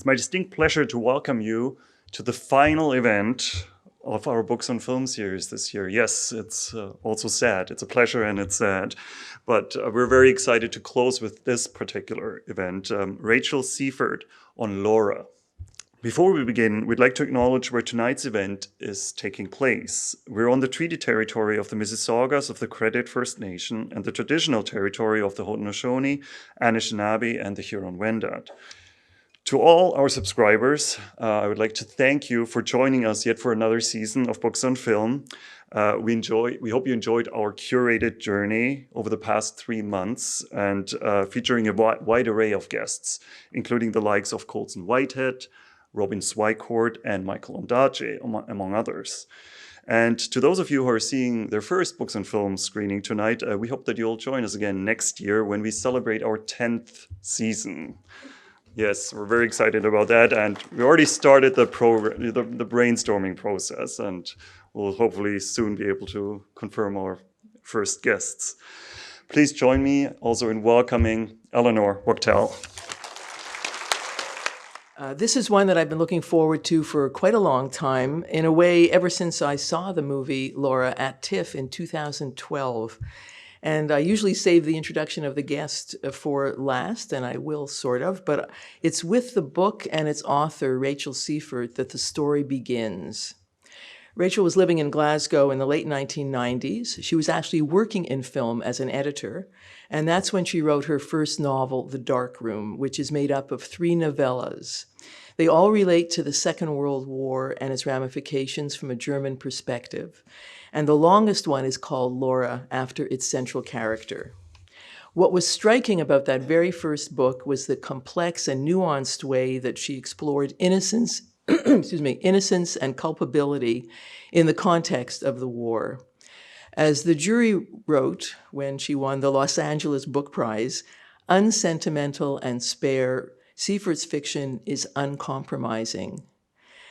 It's my distinct pleasure to welcome you to the final event of our Books on Film series this year. Yes, it's also sad. It's a pleasure and it's sad. But we're very excited to close with this particular event, Rachel Seiffert on Laura. Before we begin, we'd like to acknowledge where tonight's event is taking place. We're on the treaty territory of the Mississaugas of the Credit First Nation and the traditional territory of the Haudenosaunee, Anishinaabe, and the Huron-Wendat. To all our subscribers, I would like to thank you for joining us yet for another season of Books on Film. We hope you enjoyed our curated journey over the past 3 months and featuring a wide array of guests, including the likes of Colson Whitehead, Robin Swycourt, and Michael Ondaatje, among others. And to those of you who are seeing their first Books on Film screening tonight, we hope that you'll join us again next year when we celebrate our 10th season. Yes, we're very excited about that, and we already started the brainstorming process, and we'll hopefully soon be able to confirm our first guests. Please join me also in welcoming Eleanor Wachtel. This is one that I've been looking forward to for quite a long time, in a way, ever since I saw the movie Laura at TIFF in 2012. And I usually save the introduction of the guest for last, and I will sort of, but it's with the book and its author, Rachel Seiffert, that the story begins. Rachel was living in Glasgow in the late 1990s. She was actually working in film as an editor, and that's when she wrote her first novel, The Dark Room, which is made up of 3 novellas. They all relate to the Second World War and its ramifications from a German perspective. And the longest one is called Laura, after its central character. What was striking about that very first book was the complex and nuanced way that she explored innocence innocence and culpability in the context of the war. As the jury wrote when she won the Los Angeles Book Prize, unsentimental and spare, Seiffert's fiction is uncompromising,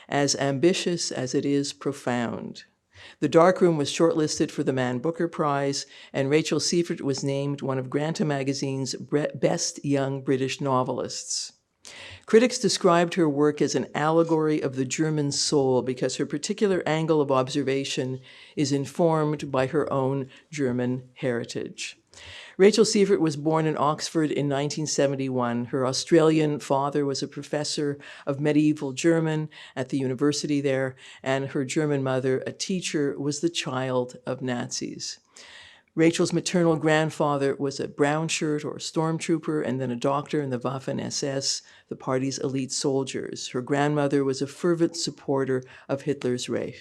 as ambitious as it is profound. The Dark Room was shortlisted for the Man Booker Prize, and Rachel Seiffert was named one of Granta Magazine's best young British novelists. Critics described her work as an allegory of the German soul because her particular angle of observation is informed by her own German heritage. Rachel Seiffert was born in Oxford in 1971. Her Australian father was a professor of medieval German at the university there, and her German mother, a teacher, was the child of Nazis. Rachel's maternal grandfather was a brown shirt or stormtrooper and then a doctor in the Waffen-SS, the party's elite soldiers. Her grandmother was a fervent supporter of Hitler's Reich.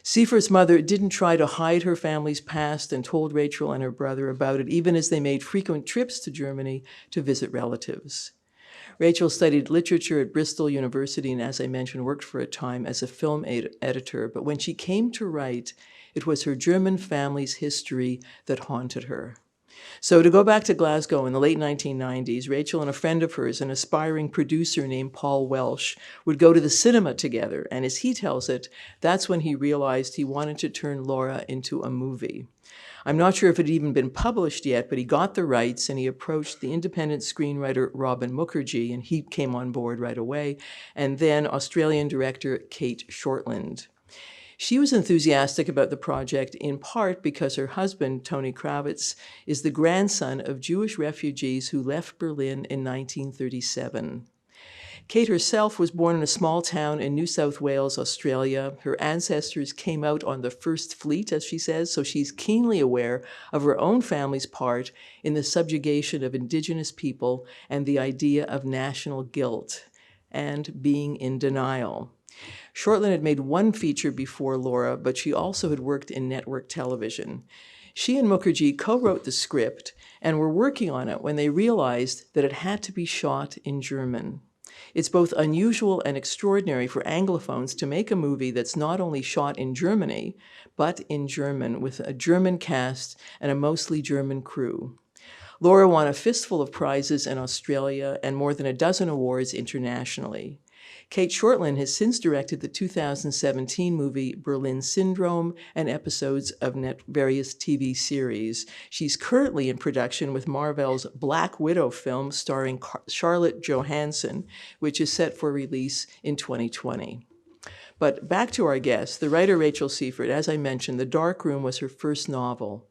Seiffert's mother didn't try to hide her family's past and told Rachel and her brother about it, even as they made frequent trips to Germany to visit relatives. Rachel studied literature at Bristol University and, as I mentioned, worked for a time as a film editor. But when she came to write, it was her German family's history that haunted her. So to go back to Glasgow in the late 1990s, Rachel and a friend of hers, an aspiring producer named Paul Welsh, would go to the cinema together. And as he tells it, that's when he realized he wanted to turn Laura into a movie. I'm not sure if it had even been published yet, but he got the rights and he approached the independent screenwriter Robin Mukherjee, and he came on board right away, and then Australian director Kate Shortland. She was enthusiastic about the project in part because her husband, Tony Kravitz, is the grandson of Jewish refugees who left Berlin in 1937. Kate herself was born in a small town in New South Wales, Australia. Her ancestors came out on the First Fleet, as she says, so she's keenly aware of her own family's part in the subjugation of Indigenous people and the idea of national guilt and being in denial. Shortland had made one feature before Laura, but she also had worked in network television. She and Mukherjee co-wrote the script and were working on it when they realized that it had to be shot in German. It's both unusual and extraordinary for Anglophones to make a movie that's not only shot in Germany, but in German, with a German cast and a mostly German crew. Laura won a fistful of prizes in Australia and more than a dozen awards internationally. Kate Shortland has since directed the 2017 movie Berlin Syndrome and episodes of various TV series. She's currently in production with Marvel's Black Widow film starring Charlotte Johansson, which is set for release in 2020. But back to our guest, the writer Rachel Seiffert. As I mentioned, The Dark Room was her first novel.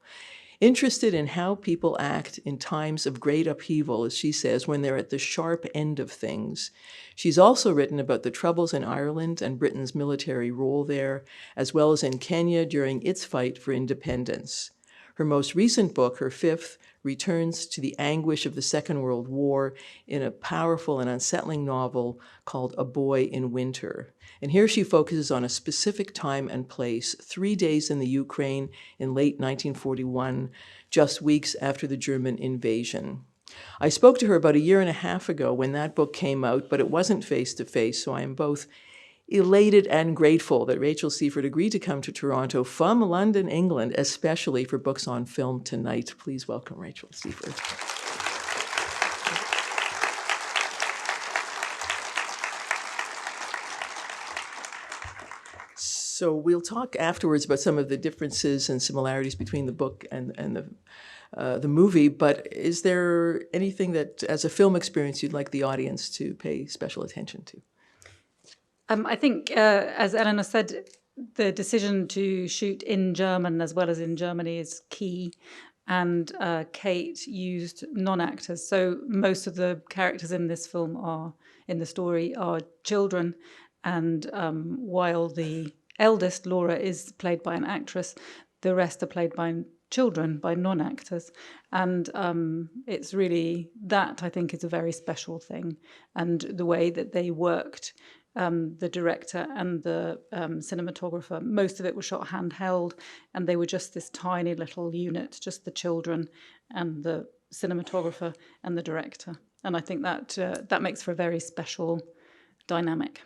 Interested in how people act in times of great upheaval, as she says, when they're at the sharp end of things. She's also written about the troubles in Ireland and Britain's military role there, as well as in Kenya during its fight for independence. Her most recent book, her fifth, returns to the anguish of the Second World War in a powerful and unsettling novel called A Boy in Winter. And here she focuses on a specific time and place, 3 days in the Ukraine in late 1941, just weeks after the German invasion. I spoke to her about a year and a half ago when that book came out, but it wasn't face-to-face, so I am both elated and grateful that Rachel Seiffert agreed to come to Toronto from London, England, especially for Books on Film tonight. Please welcome Rachel Seiffert. So we'll talk afterwards about some of the differences and similarities between the book and the movie, but is there anything that, as a film experience, you'd like the audience to pay special attention to? I think, as Eleanor said, the decision to shoot in German as well as in Germany is key. And Kate used non-actors. So most of the characters in this film in the story are children. And while the eldest, Laura, is played by an actress, the rest are played by children, by non-actors. And it's really, that I think is a very special thing. And the way that they worked, the director and the cinematographer, most of it was shot handheld, and they were just this tiny little unit, just the children and the cinematographer and the director. And I think that that makes for a very special dynamic.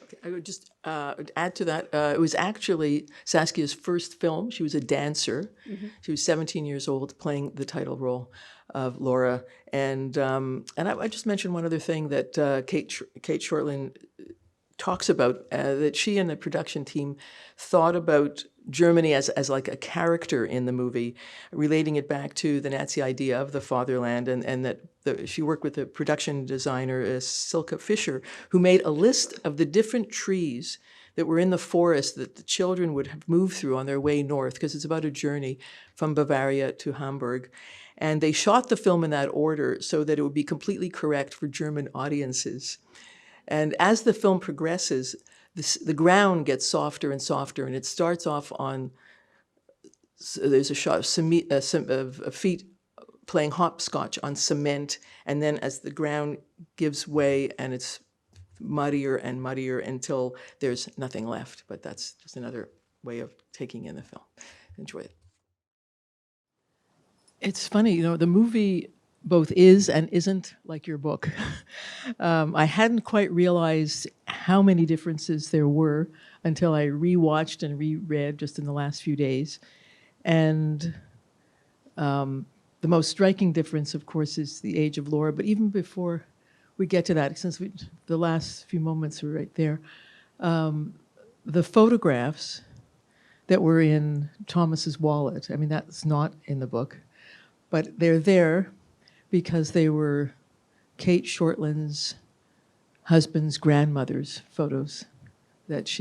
Okay, I would just add to that, it was actually Saskia's first film. She was a dancer. Mm-hmm. She was 17 years old, playing the title role of Laura. And I just mentioned one other thing that Kate Shortland talks about, that she and the production team thought about Germany as like a character in the movie, relating it back to the Nazi idea of the fatherland, and that she worked with the production designer, Silke Fischer, who made a list of the different trees that were in the forest that the children would have moved through on their way north, because it's about a journey from Bavaria to Hamburg. And they shot the film in that order so that it would be completely correct for German audiences. And as the film progresses, the ground gets softer and softer, and it starts off on, there's a shot of feet playing hopscotch on cement, and then as the ground gives way and it's muddier and muddier until there's nothing left. But that's just another way of taking in the film. Enjoy it. It's funny, the movie both is and isn't like your book. I hadn't quite realized how many differences there were until I rewatched and reread just in the last few days. And the most striking difference, of course, is the age of Laura. But even before we get to that, since the last few moments were right there, the photographs that were in Thomas's wallet, I mean, that's not in the book, but they're there because they were Kate Shortland's husband's grandmother's photos that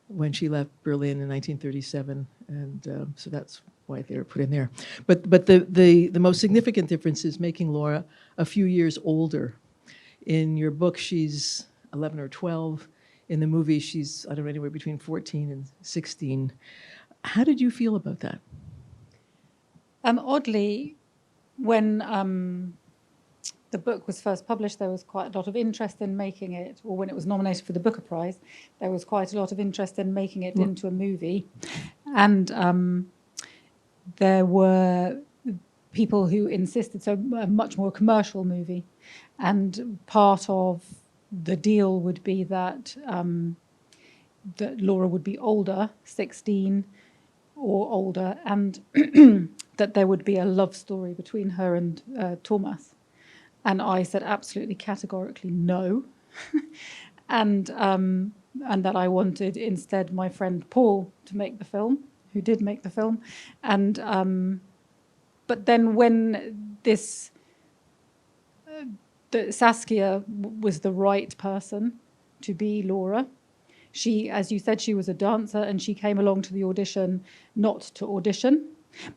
when she left Berlin in 1937, and so that's why they were put in there. But the most significant difference is making Laura a few years older. In your book, she's 11 or 12. In the movie, she's, I don't know, anywhere between 14 and 16. How did you feel about that? Oddly, when the book was first published, there was quite a lot of interest in making it, or when it was nominated for the Booker Prize, there was quite a lot of interest in making it into a movie. And there were people who insisted, so a much more commercial movie. And part of the deal would be that Laura would be older, 16 or older, and that there would be a love story between her and Thomas. And I said absolutely categorically no. and that I wanted instead my friend Paul to make the film, who did make the film. And but then when Saskia was the right person to be Laura. She, as you said, she was a dancer, and she came along to the audition, not to audition,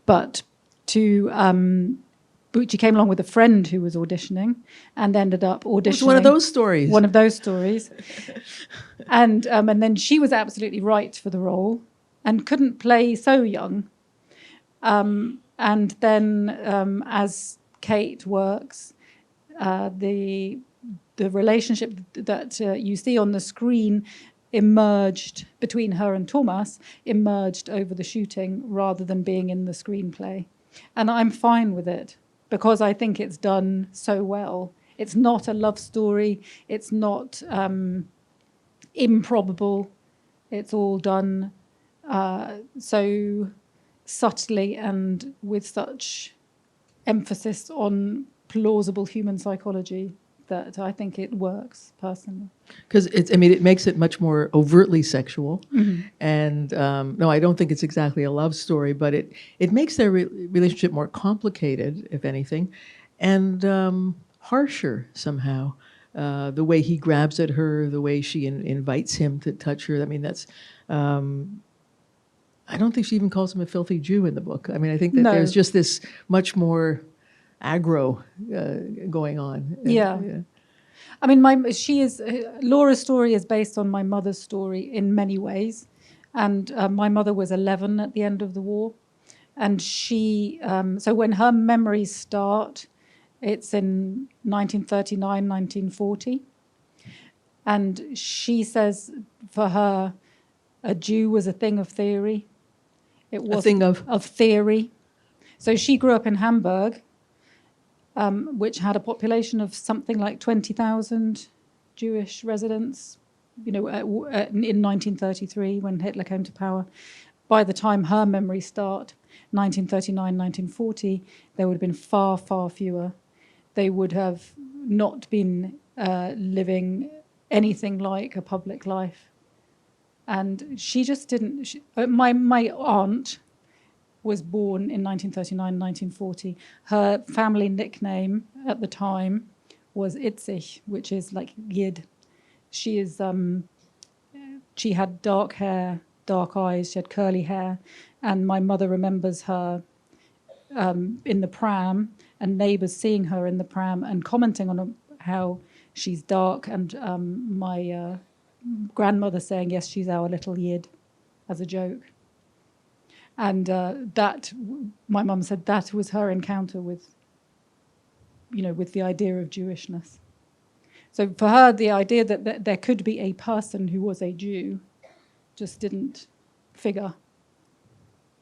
but she came along with a friend who was auditioning and ended up auditioning. It's one of those stories. One of those stories. And then she was absolutely right for the role and couldn't play so young. And then as Kate works, the relationship that you see on the screen emerged between her and Thomas, emerged over the shooting rather than being in the screenplay. And I'm fine with it because I think it's done so well. It's not a love story. It's not improbable. It's all done so subtly and with such emphasis on plausible human psychology that I think it works personally. Because it makes it much more overtly sexual. Mm-hmm. And no, I don't think it's exactly a love story, but it makes their relationship more complicated, if anything, and harsher somehow. The way he grabs at her, the way she invites him to touch her. I mean, that's... I don't think she even calls him a filthy Jew in the book. I mean, I think that there's just this much more aggro going on. Yeah. I mean, Laura's story is based on my mother's story in many ways. And my mother was 11 at the end of the war. And she, so when her memories start, it's in 1939, 1940. And she says for her, a Jew was a thing of theory. It was a thing of theory. So she grew up in Hamburg, which had a population of something like 20,000 Jewish residents, in 1933 when Hitler came to power. By the time her memories start, 1939, 1940, there would have been far, far fewer. They would have not been living anything like a public life. And she just didn't... My aunt was born in 1939, 1940. Her family nickname at the time was Itzig, which is like Yid. She had dark hair, dark eyes, she had curly hair, and my mother remembers her in the pram, and neighbours seeing her in the pram and commenting on how she's dark, and my grandmother saying, yes, she's our little Yid, as a joke. And that, my mum said, that was her encounter with the idea of Jewishness. So for her, the idea that there could be a person who was a Jew just didn't figure,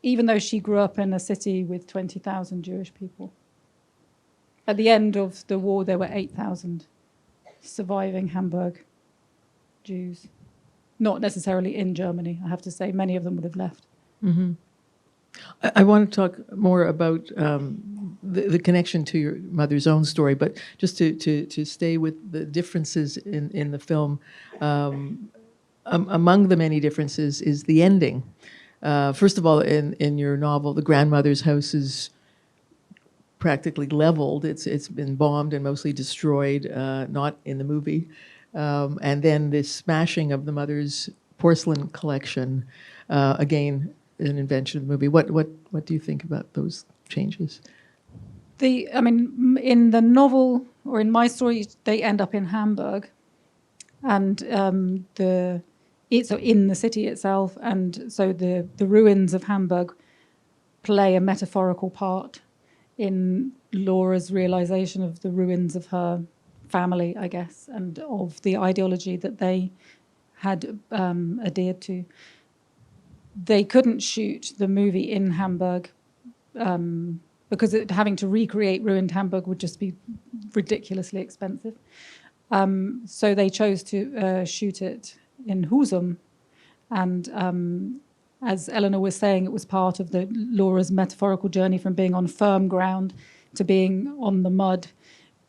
even though she grew up in a city with 20,000 Jewish people. At the end of the war, there were 8,000 surviving Hamburg Jews. Not necessarily in Germany, I have to say. Many of them would have left. Mm-hmm. I want to talk more about the connection to your mother's own story, but just to stay with the differences in the film. Among the many differences is the ending. First of all, in your novel, the grandmother's house is practically leveled. It's been bombed and mostly destroyed, not in the movie. And then this smashing of the mother's porcelain collection, again, an invention of the movie. What do you think about those changes? In the novel, or in my story, they end up in Hamburg, and so in the city itself, and so the ruins of Hamburg play a metaphorical part in Laura's realization of the ruins of her family, I guess, and of the ideology that they had adhered to. They couldn't shoot the movie in Hamburg because having to recreate ruined Hamburg would just be ridiculously expensive. So they chose to shoot it in Husum, and as Eleanor was saying, it was part of Laura's metaphorical journey from being on firm ground to being on the mud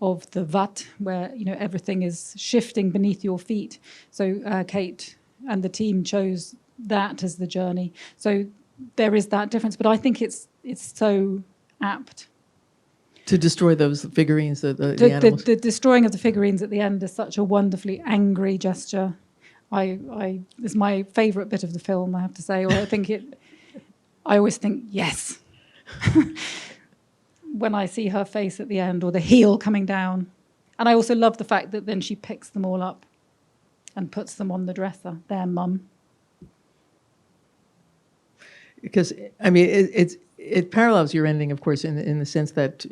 of the vat, where everything is shifting beneath your feet. So Kate and the team chose that as the journey. So there is that difference, but I think it's so apt. To destroy those figurines, the animals. The destroying of the figurines at the end is such a wonderfully angry gesture. It's my favourite bit of the film, I have to say. Or I always think, yes. When I see her face at the end, or the heel coming down. And I also love the fact that then she picks them all up and puts them on the dresser, their mum. Because, I mean, it parallels your ending, of course, in the sense that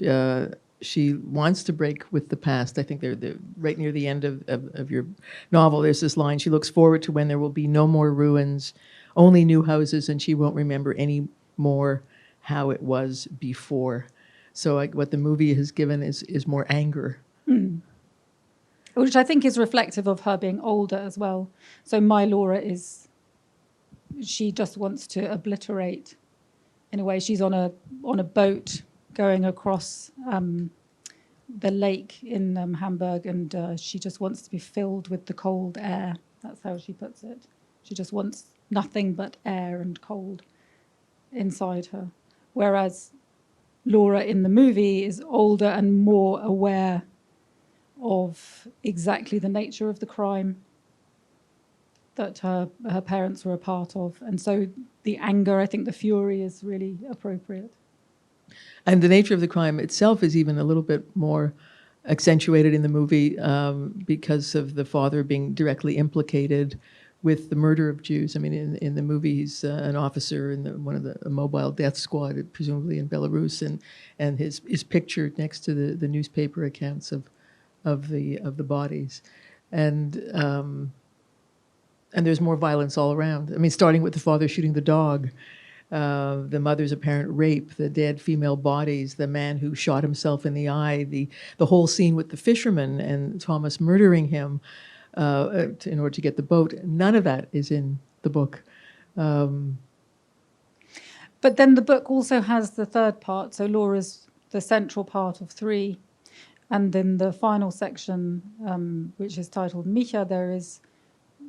she wants to break with the past. I think they're right near the end of your novel. There's this line: she looks forward to when there will be no more ruins, only new houses, and she won't remember any more how it was before. So what the movie has given is more anger. Mm. Which I think is reflective of her being older as well. So my Laura she just wants to obliterate. In a way, she's on a boat going across the lake in Hamburg, and she just wants to be filled with the cold air. That's how she puts it. She just wants nothing but air and cold inside her. Whereas Laura in the movie is older and more aware of exactly the nature of the crime that her parents were a part of. And so the anger, I think the fury is really appropriate. And the nature of the crime itself is even a little bit more accentuated in the movie because of the father being directly implicated with the murder of Jews. I mean, in the movie, he's an officer in one of the mobile death squad, presumably in Belarus, and his pictured next to the newspaper accounts of the bodies, and there's more violence all around. I mean, starting with the father shooting the dog, the mother's apparent rape, the dead female bodies, the man who shot himself in the eye, the whole scene with the fisherman and Thomas murdering him in order to get the boat. None of that is in the book. But then the book also has the third part. So Laura's the central part of 3. And then the final section, which is titled Micha,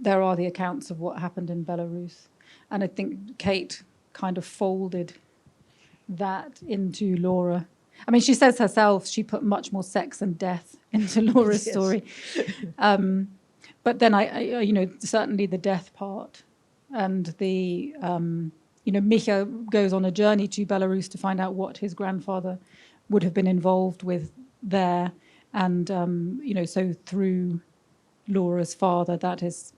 there are the accounts of what happened in Belarus. And I think Kate kind of folded that into Laura. I mean, she says herself she put much more sex and death into Laura's Yes. story. But then I certainly the death part and the, Micha goes on a journey to Belarus to find out what his grandfather would have been involved with there. And, so through Laura's father, that is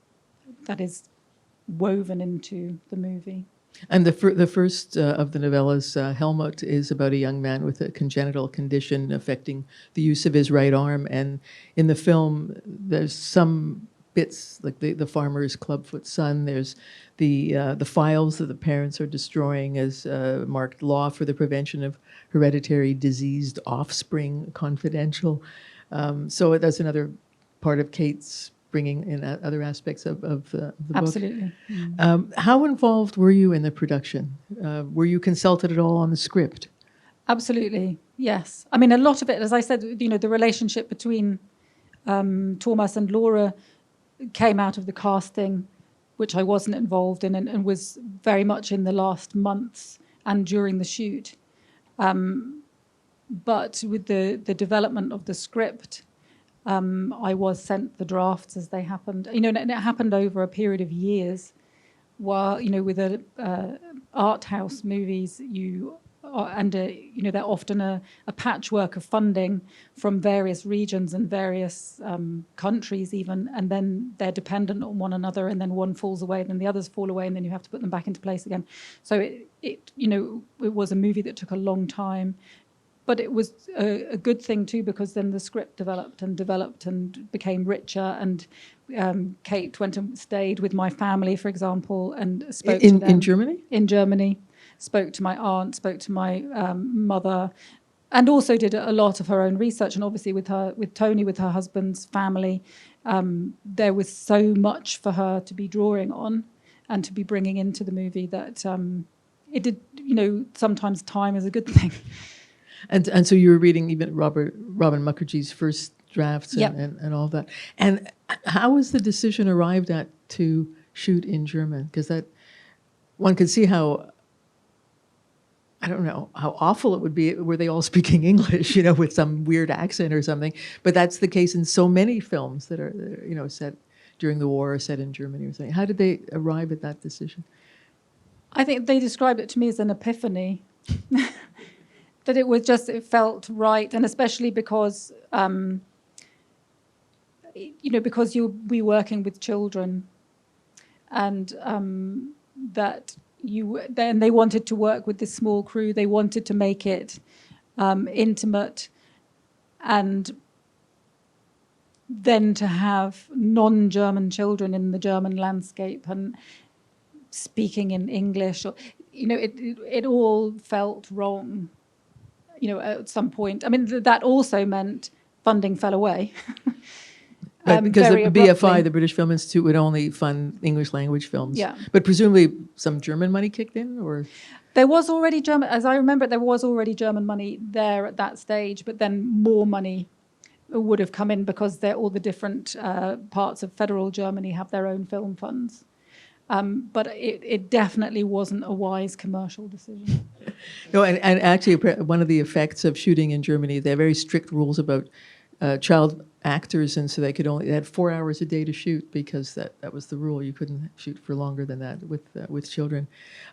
woven into the movie. And the first of the novellas, Helmut, is about a young man with a congenital condition affecting the use of his right arm. And in the film, there's some bits, like the farmer's clubfoot son. There's the files that the parents are destroying as marked law for the prevention of hereditary diseased offspring, confidential. So that's another part of Kate's bringing in other aspects of the book. Absolutely. How involved were you in the production? Were you consulted at all on the script? Absolutely, yes. I mean, a lot of it, as I said, the relationship between Thomas and Laura came out of the casting, which I wasn't involved in, and was very much in the last months and during the shoot. But with the development of the script, I was sent the drafts as they happened. And it happened over a period of years. While with art house movies, they're often a patchwork of funding from various regions and various countries even, and then they're dependent on one another, and then one falls away, and then the others fall away, and then you have to put them back into place again. So it was a movie that took a long time. But it was a good thing too, because then the script developed and became richer. And Kate went and stayed with my family, for example, and spoke to them. In Germany? In Germany. Spoke to my aunt, spoke to my mother, and also did a lot of her own research. And obviously with Tony, with her husband's family, there was so much for her to be drawing on. and to be bringing into the movie that it did, sometimes time is a good thing. And so you were reading even Robin Mukherjee's first drafts Yep. and all that. And how was the decision arrived at to shoot in German? Because that one could see how, I don't know, how awful it would be were they all speaking English, with some weird accent or something. But that's the case in so many films that are, set during the war or set in Germany or something. How did they arrive at that decision? I think they described it to me as an epiphany. That it felt right, and especially because, because you'll be working with children, and that then they wanted to work with this small crew. They wanted to make it intimate, and then to have non-German children in the German landscape and speaking in English, it all felt wrong. At some point. I mean, that also meant funding fell away. Right, because the abruptly. BFI, the British Film Institute, would only fund English language films. Yeah. But presumably some German money kicked in, or? There was already German, as I remember, there was already German money there at that stage, but then more money would have come in because all the different parts of federal Germany have their own film funds. But it definitely wasn't a wise commercial decision. No, and actually one of the effects of shooting in Germany, they have very strict rules about child actors, and so they had 4 hours a day to shoot because that was the rule. You couldn't shoot for longer than that with children.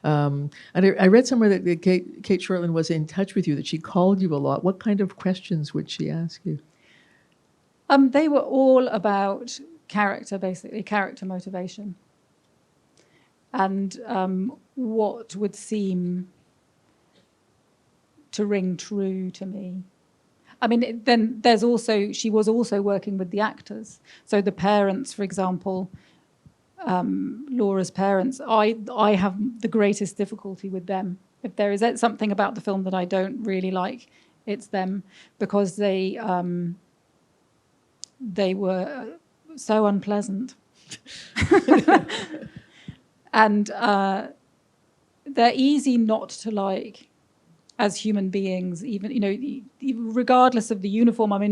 And I read somewhere that Kate Shortland was in touch with you, that she called you a lot. What kind of questions would she ask you? They were all about character, basically, character motivation. And what would seem to ring true to me. I mean, then she was also working with the actors. So the parents, for example, Laura's parents, I have the greatest difficulty with them. If there is something about the film that I don't really like, it's them, because they were so unpleasant. And they're easy not to like as human beings, even regardless of the uniform. I mean,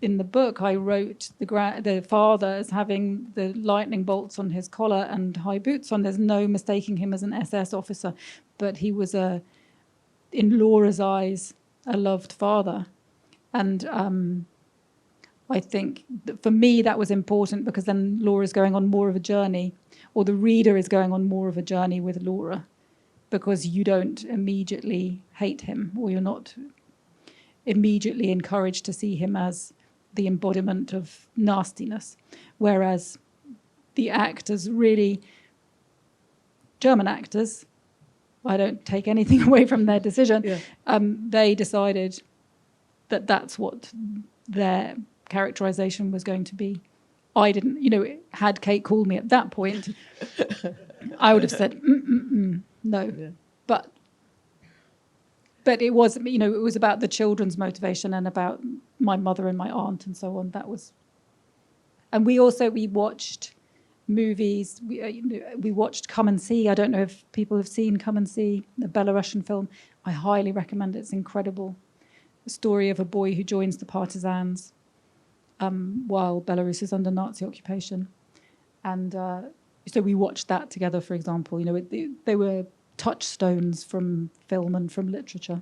in the book I wrote the father as having the lightning bolts on his collar and high boots on. There's no mistaking him as an SS officer, but he was in Laura's eyes, a loved father, and I think that for me that was important, because then Laura's going on more of a journey, or the reader is going on more of a journey with Laura, because you don't immediately hate him, or you're not immediately encouraged to see him as the embodiment of nastiness. Whereas the actors, really, German actors, I don't take anything away from their decision, they decided that that's what their characterization was going to be. I didn't, had Kate called me at that point, I would have said, no. Yeah. But it was, it was about the children's motivation and about my mother and my aunt and so on. That was, and we watched movies. We watched Come and See. I don't know if people have seen Come and See, the Belarusian film. I highly recommend it. It's incredible. The story of a boy who joins the partisans while Belarus is under Nazi occupation. And so we watched that together, for example. They were touchstones from film and from literature.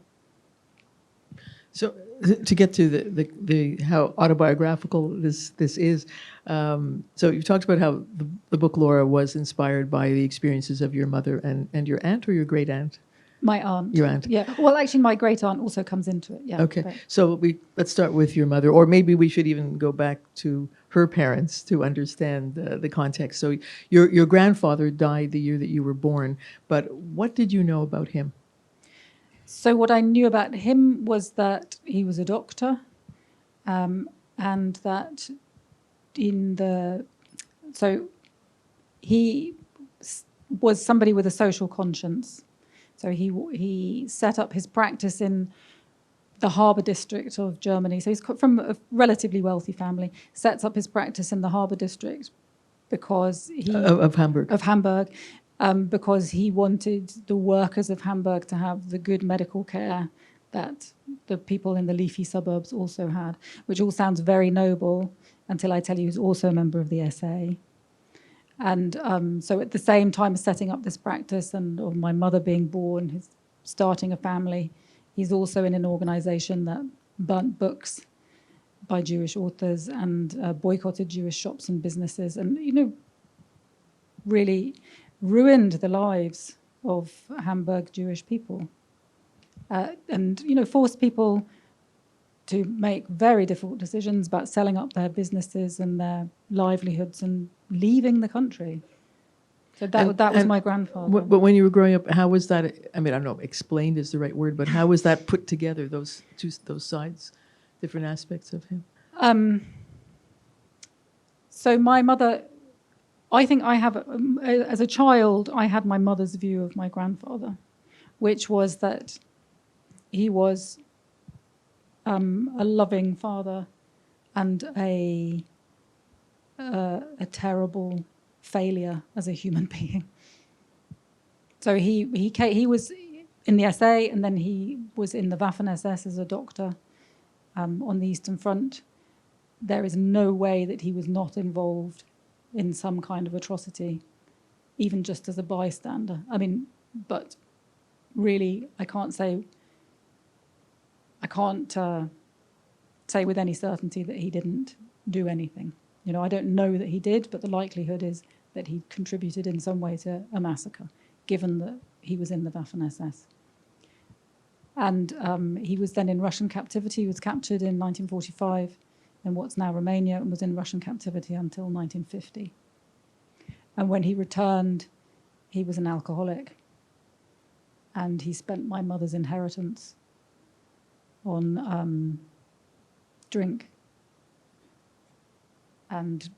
So to get to the how autobiographical this is, so you've talked about how the book Laura was inspired by the experiences of your mother and your aunt, or your great aunt? My aunt. Your aunt. Yeah. Well, actually, my great aunt also comes into it. Yeah. Okay. But. So let's start with your mother, or maybe we should even go back to her parents to understand the context. So your grandfather died the year that you were born, but what did you know about him? So what I knew about him was that he was a doctor, and that he was somebody with a social conscience. So he set up his practice in the harbour district of Germany. So he's from a relatively wealthy family, sets up his practice in the harbour district, because he Of Hamburg. Because he wanted the workers of Hamburg to have the good medical care that the people in the leafy suburbs also had, which all sounds very noble until I tell you he's also a member of the SA. And so at the same time as setting up this practice and of my mother being born, his starting a family, he's also in an organization that burnt books by Jewish authors and boycotted Jewish shops and businesses and, really ruined the lives of Hamburg Jewish people. And, forced people to make very difficult decisions about selling up their businesses and their livelihoods and leaving the country. So that was my grandfather. But when you were growing up, how was that? I mean, I don't know, explained is the right word, but how was that put together, those sides, different aspects of him? So my mother, I think as a child, I had my mother's view of my grandfather, which was that he was a loving father and a terrible failure as a human being. So he was in the SA, and then he was in the Waffen-SS as a doctor on the Eastern Front. There is no way that he was not involved in some kind of atrocity, even just as a bystander. I mean, but really, I can't say with any certainty that he didn't do anything. I don't know that he did, but the likelihood is that he contributed in some way to a massacre, given that he was in the Waffen-SS. And he was then in Russian captivity. He was captured in 1945 in what's now Romania and was in Russian captivity until 1950. And when he returned, he was an alcoholic. And he spent my mother's inheritance on drink, and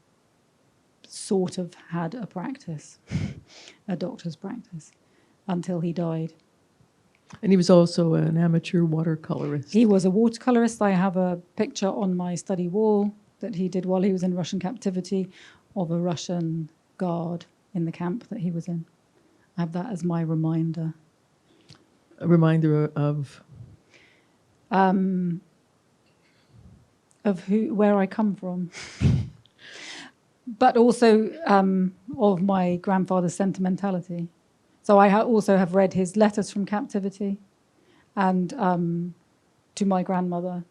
sort of had a practice, a doctor's practice, until he died. And he was also an amateur watercolorist. He was a watercolorist. I have a picture on my study wall that he did while he was in Russian captivity of a Russian guard in the camp that he was in. I have that as my reminder. A reminder of where I come from, but also of my grandfather's sentimentality. So I also have read his letters from captivity, and to my grandmother,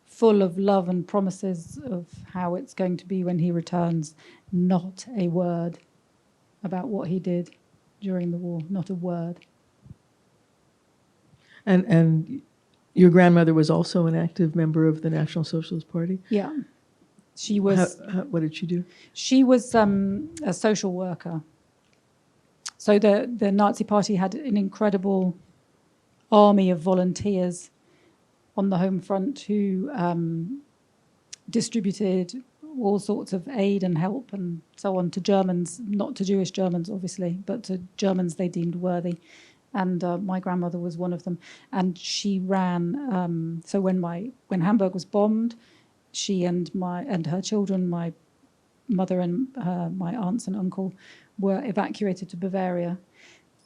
full of love and promises of how it's going to be when he returns. Not a word about what he did during the war. Not a word. And your grandmother was also an active member of the National Socialist Party? Yeah. She was... what did she do? She was a social worker. So the Nazi Party had an incredible army of volunteers on the home front who distributed all sorts of aid and help and so on to Germans, not to Jewish Germans, obviously, but to Germans they deemed worthy. And my grandmother was one of them. And she ran, so when Hamburg was bombed, she and her children, my mother and my aunts and uncle, were evacuated to Bavaria.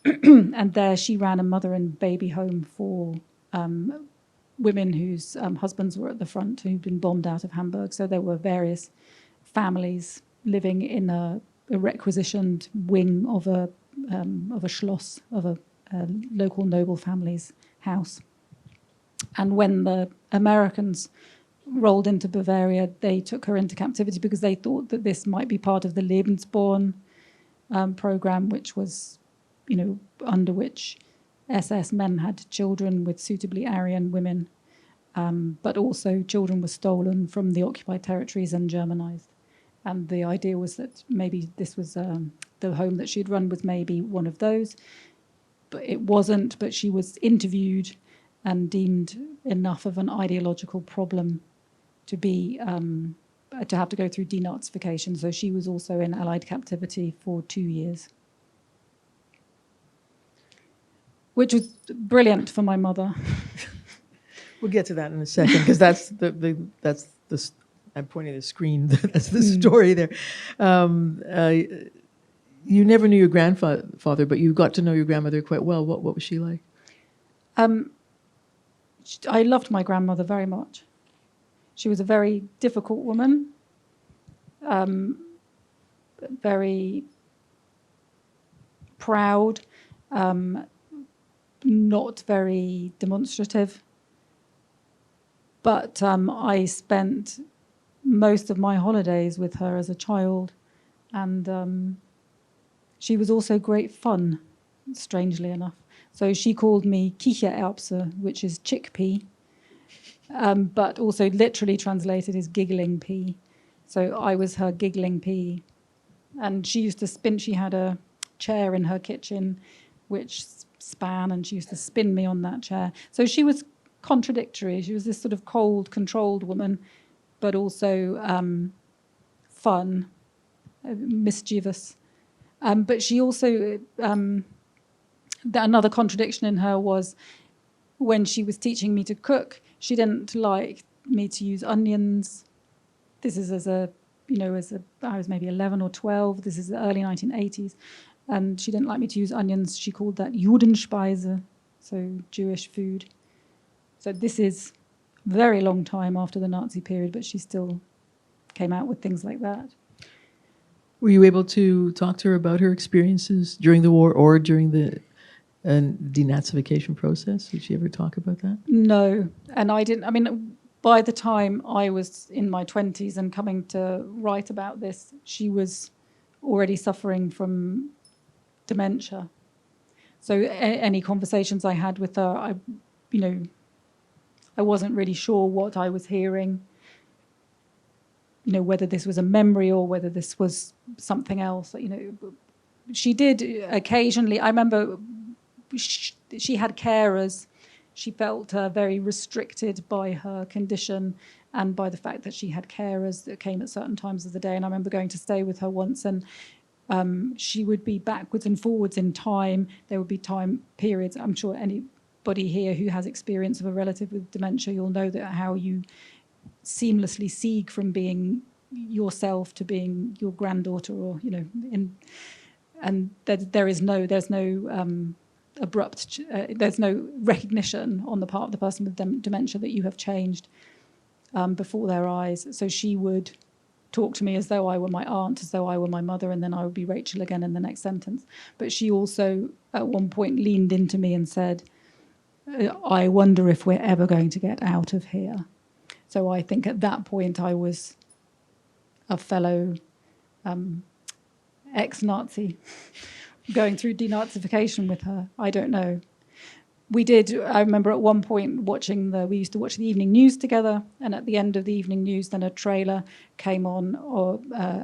And there she ran a mother and baby home for women whose husbands were at the front who'd been bombed out of Hamburg. So there were various families living in a requisitioned wing of a schloss, of a local noble family's house. And when the Americans rolled into Bavaria, they took her into captivity because they thought that this might be part of the Lebensborn program, which was, under which SS men had children with suitably Aryan women, but also children were stolen from the occupied territories and Germanized. And the idea was that maybe this was the home that she'd run was maybe one of those. But it wasn't, but she was interviewed and deemed enough of an ideological problem to be to have to go through denazification. So she was also in Allied captivity for 2 years, which was brilliant for my mother. We'll get to that in a second, because that's I'm pointing at the screen. That's the story there. You never knew your grandfather, but you got to know your grandmother quite well. What was she like? I loved my grandmother very much. She was a very difficult woman, very proud, not very demonstrative. But I spent most of my holidays with her as a child, and she was also great fun, strangely enough. So she called me Kichererbse, which is chickpea, but also literally translated is giggling pea. So I was her giggling pea. And she used to spin, she had a chair in her kitchen which span, and she used to spin me on that chair. So she was contradictory. She was this sort of cold, controlled woman, but also fun, mischievous. But she also, another contradiction in her was when she was teaching me to cook, she didn't like me to use onions. This is I was maybe 11 or 12. This is the early 1980s. And she didn't like me to use onions. She called that Judenspeise, so Jewish food. So this is a very long time after the Nazi period, but she still came out with things like that. Were you able to talk to her about her experiences during the war or during the denazification process? Did she ever talk about that? No, and I didn't. I mean, by the time I was in my 20s and coming to write about this, she was already suffering from dementia. So any conversations I had with her, I wasn't really sure what I was hearing, whether this was a memory or whether this was something else. She did occasionally, I remember she had carers. She felt very restricted by her condition and by the fact that she had carers that came at certain times of the day. And I remember going to stay with her once, and she would be backwards and forwards in time. There would be time periods. I'm sure anybody here who has experience of a relative with dementia, you'll know that how you seamlessly seek from being yourself to being your granddaughter, or and there's no abrupt, there's no recognition on the part of the person with dementia that you have changed before their eyes. So she would talk to me as though I were my aunt, as though I were my mother, and then I would be Rachel again in the next sentence. But she also at one point leaned into me and said, I wonder if we're ever going to get out of here. So I think at that point I was a fellow ex-Nazi going through denazification with her. I don't know. I remember at one point we used to watch the evening news together, and at the end of the evening news then a trailer came on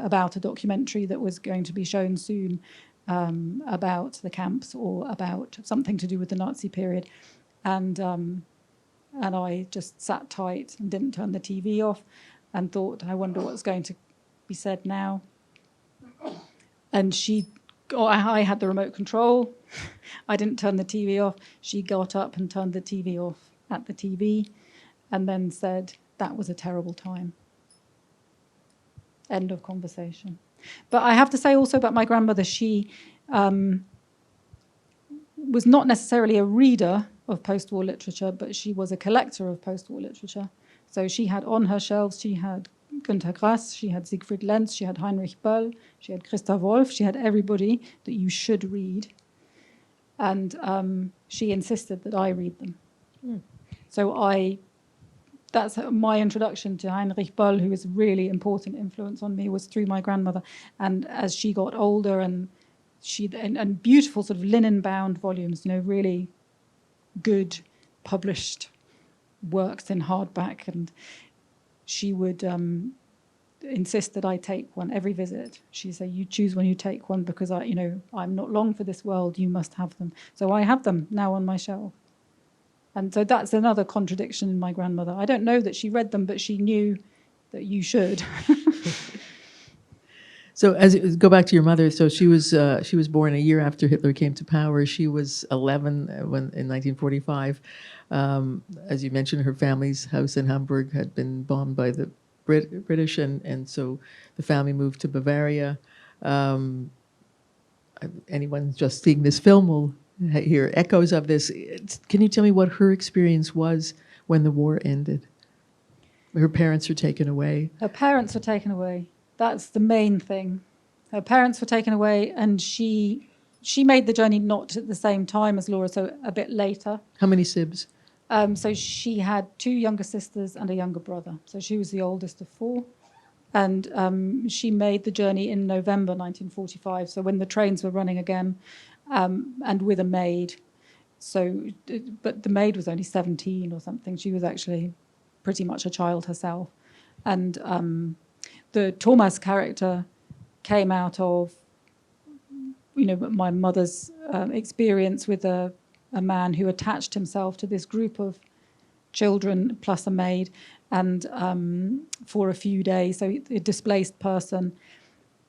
about a documentary that was going to be shown soon about the camps or about something to do with the Nazi period. And I just sat tight and didn't turn the TV off and thought, I wonder what's going to be said now. And I had the remote control. I didn't turn the TV off. She got up and turned the TV off at the TV and then said, that was a terrible time. End of conversation. But I have to say also about my grandmother, she was not necessarily a reader of post-war literature, but she was a collector of post-war literature. So she had on her shelves, she had Günter Grass, she had Siegfried Lenz, she had Heinrich Böll, she had Christa Wolf, she had everybody that you should read. And she insisted that I read them. Mm. So that's my introduction to Heinrich Böll, who was a really important influence on me, was through my grandmother. And as she got older, and beautiful sort of linen-bound volumes, really good published works in hardback, and she would insist that I take one every visit. She'd say, you choose when you take one, because I'm not long for this world, you must have them. So I have them now on my shelf. And so that's another contradiction in my grandmother. I don't know that she read them, but she knew that you should. So go back to your mother. So she was born a year after Hitler came to power. She was 11 in 1945. As you mentioned, her family's house in Hamburg had been bombed by the British, and so the family moved to Bavaria. Anyone just seeing this film will hear echoes of this. Can you tell me what her experience was when the war ended? Her parents were taken away. Her parents were taken away. That's the main thing. Her parents were taken away, and she made the journey not at the same time as Laura, so a bit later. How many sibs? So she had 2 younger sisters and a younger brother. So she was the oldest of 4. And she made the journey in November 1945, so when the trains were running again, and with a maid. So, but the maid was only 17 or something. She was actually pretty much a child herself. And the Thomas character came out of, my mother's experience with a man who attached himself to this group of children plus a maid, and for a few days, so a displaced person.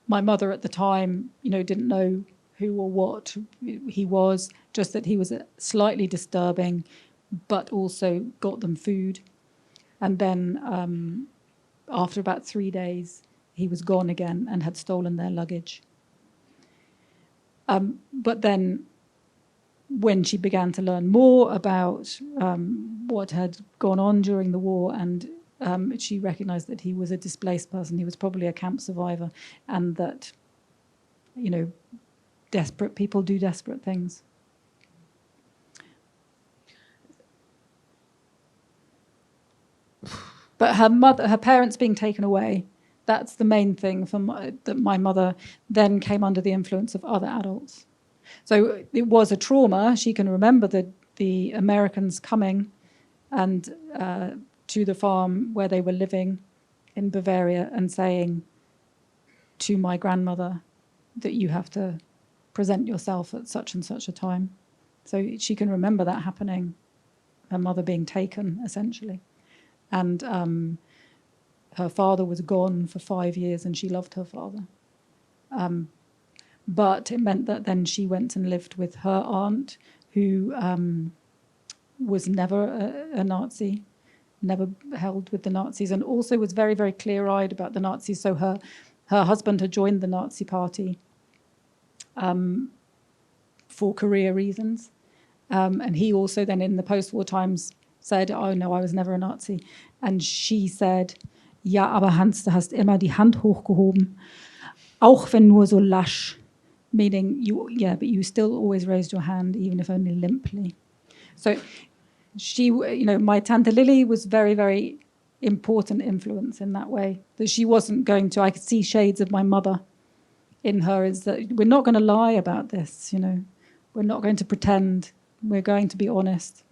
My mother at the time, didn't know who or what he was, just that he was slightly disturbing, but also got them food. And then after about 3 days, he was gone again and had stolen their luggage. But then when she began to learn more about what had gone on during the war, and she recognized that he was a displaced person, he was probably a camp survivor, and that, desperate people do desperate things. But her parents being taken away, that's the main thing that my mother then came under the influence of other adults. So it was a trauma. She can remember the Americans coming and to the farm where they were living in Bavaria and saying to my grandmother that you have to present yourself at such and such a time. So she can remember that happening, her mother being taken, essentially. And her father was gone for 5 years, and she loved her father. But it meant that then she went and lived with her aunt, who was never a Nazi, never held with the Nazis, and also was very, very clear-eyed about the Nazis. So her husband had joined the Nazi party for career reasons. And he also then in the post-war times said, oh no, I was never a Nazi. And she said, ja, aber Hans, du hast immer die Hand hochgehoben, auch wenn nur so lasch. Meaning, but you still always raised your hand, even if only limply. So she, my Tante Lily was very, very important influence in that way. That she wasn't going to, I could see shades of my mother in her, is that we're not going to lie about this, We're not going to pretend. We're going to be honest.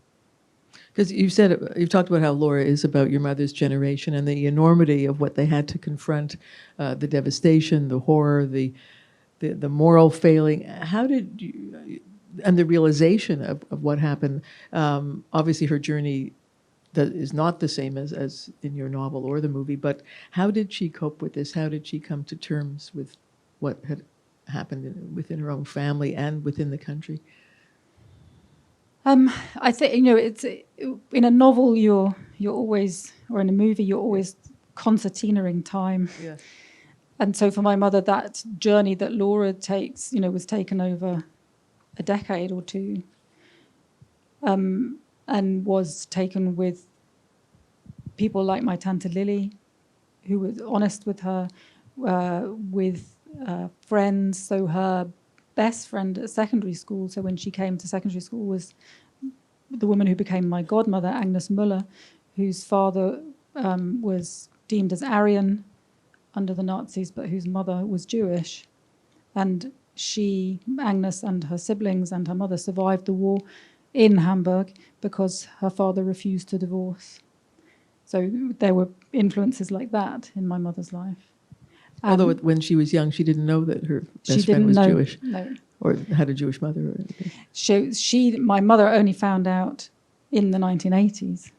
Because you've talked about how Laura is about your mother's generation and the enormity of what they had to confront, the devastation, the horror, the moral failing. How did you, and the realization of what happened? Obviously, her journey is not the same as in your novel or the movie, but how did she cope with this? How did she come to terms with what had happened within her own family and within the country? I think, it's in a novel you're always, or in a movie you're always concertinaing time. Yeah. And so for my mother, that journey that Laura takes, was taken over a decade or 2, and was taken with people like my Tante Lily, who was honest with her, with friends. So her best friend at secondary school, so when she came to secondary school, was the woman who became my godmother, Agnes Müller, whose father was deemed as Aryan under the Nazis, but whose mother was Jewish. And Agnes and her siblings and her mother survived the war in Hamburg because her father refused to divorce. So there were influences like that in my mother's life. Although when she was young, she didn't know that her best friend was Jewish. No. Or had a Jewish mother. Or anything. My mother only found out in the 1980s.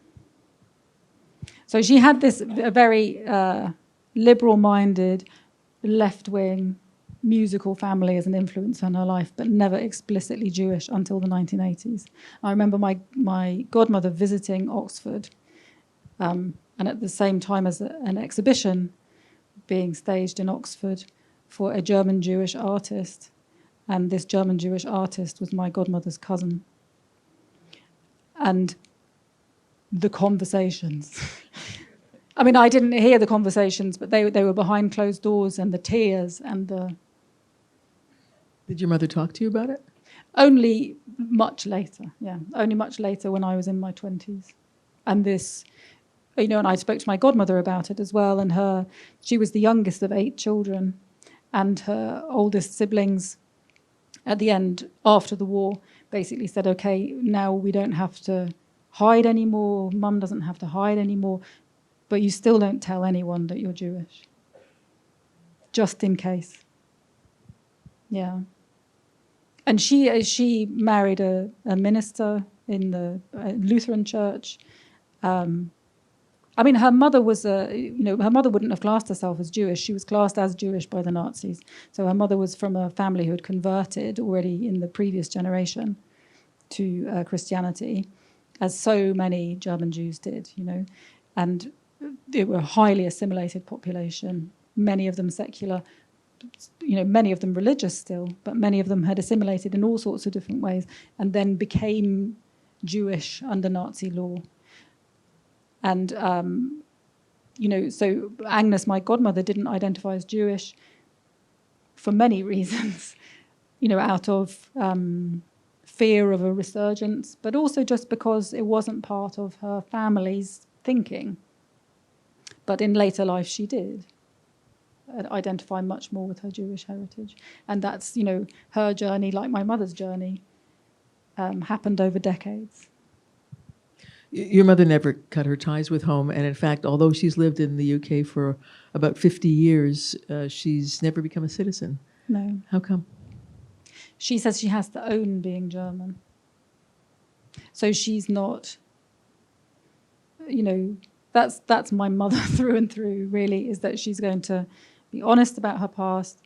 So she had this very liberal-minded, left-wing musical family as an influence on her life, but never explicitly Jewish until the 1980s. I remember my godmother visiting Oxford, and and at the same time as an exhibition being staged in Oxford for a German Jewish artist. And this German Jewish artist was my godmother's cousin. And the conversations. I mean, I didn't hear the conversations, but they were behind closed doors, and the tears and the... Did your mother talk to you about it? Only much later, yeah. Only much later when I was in my 20s. And this, and I spoke to my godmother about it as well, and she was the youngest of 8 children, and her oldest siblings, at the end, after the war, basically said, okay, now we don't have to hide anymore, Mum doesn't have to hide anymore, but you still don't tell anyone that you're Jewish. Just in case. Yeah. And she married a minister in the Lutheran church. I mean, her mother was her mother wouldn't have classed herself as Jewish. She was classed as Jewish by the Nazis. So her mother was from a family who had converted already in the previous generation to Christianity, as so many German Jews did, and they were a highly assimilated population, many of them secular, many of them religious still, but many of them had assimilated in all sorts of different ways and then became Jewish under Nazi law. And, so Agnes, my godmother, didn't identify as Jewish for many reasons, out of fear of a resurgence, but also just because it wasn't part of her family's thinking. But in later life, she did identify much more with her Jewish heritage. And that's, her journey, like my mother's journey, happened over decades. Your mother never cut her ties with home, and in fact, although she's lived in the UK for about 50 years, she's never become a citizen. No. How come? She says she has to own being German. So she's not, that's my mother through and through, really, is that she's going to be honest about her past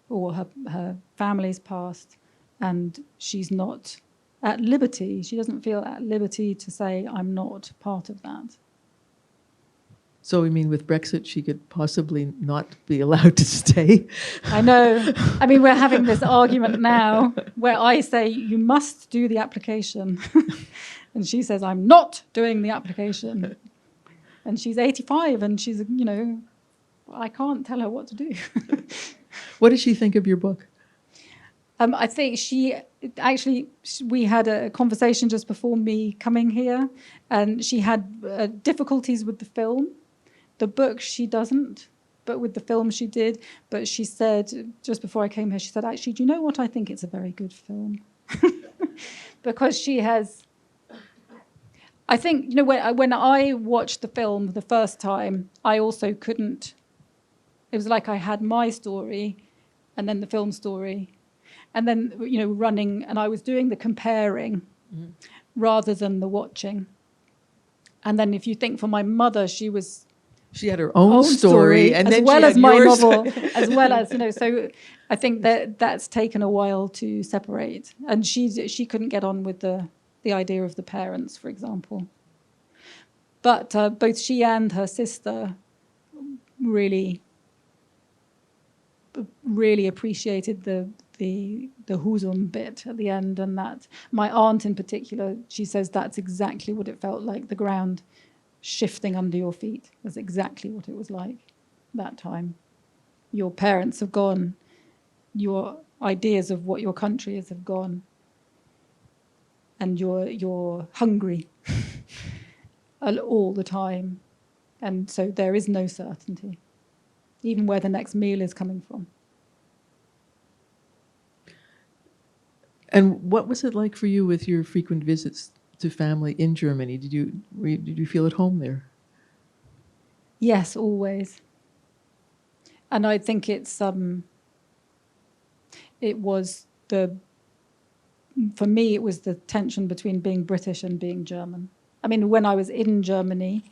or her family's past, and she's not at liberty. She doesn't feel at liberty to say, I'm not part of that. So, with Brexit, she could possibly not be allowed to stay? I know. I mean, we're having this argument now where I say, you must do the application. And she says, I'm not doing the application. And she's 85 and she's, I can't tell her what to do. What does she think of your book? I think we had a conversation just before me coming here, and she had difficulties with the film. The book she doesn't, but with the film she did. But she said, just before I came here, she said, actually, do you know what? I think it's a very good film. Because she has... I think, when I watched the film the first time, I also couldn't... It was like I had my story and then the film story. And then, running, and I was doing the comparing rather than the watching. And then if you think for my mother, she had her own story and then as well she as had my yours. novel, as well as, so I think that's taken a while to separate. And she couldn't get on with the idea of the parents, for example. But both she and her sister really appreciated the Husum bit at the end, and that my aunt in particular, she says that's exactly what it felt like, the ground shifting under your feet. That's exactly what it was like that time. Your parents have gone, your ideas of what your country is have gone, and you're hungry all the time, and so there is no certainty, even where the next meal is coming from. And what was it like for you with your frequent visits to family in Germany? Did you feel at home there? Yes, always. And I think it was for me, it was the tension between being British and being German. I mean, when I was in Germany,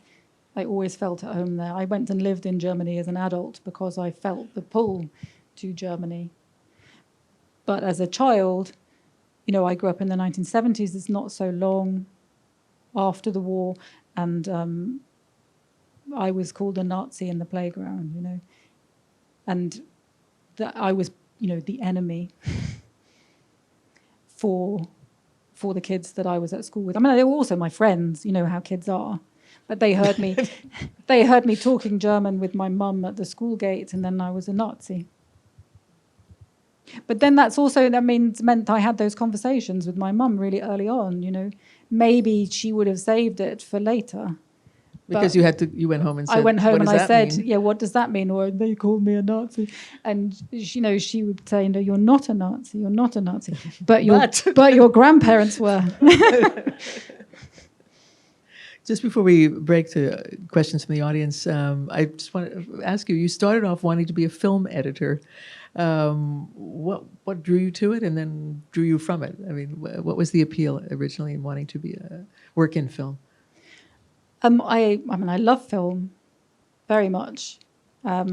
I always felt at home there. I went and lived in Germany as an adult because I felt the pull to Germany. But as a child, I grew up in the 1970s. It's not so long after the war. And I was called a Nazi in the playground, and that I was, the enemy for the kids that I was at school with. I mean, they were also my friends, how kids are. But they heard me talking German with my mum at the school gate, and then I was a Nazi. But then meant I had those conversations with my mum really early on, Maybe she would have saved it for later. Because you went home and said, I went home and I said, mean? yeah, what does that mean? Or they called me a Nazi. And, she would say, no, you're not a Nazi. You're not a Nazi. But your grandparents were. Just before we break to questions from the audience, I just want to ask you started off wanting to be a film editor. What drew you to it and then drew you from it? I mean, what was the appeal originally in wanting to work in film? I love film very much. I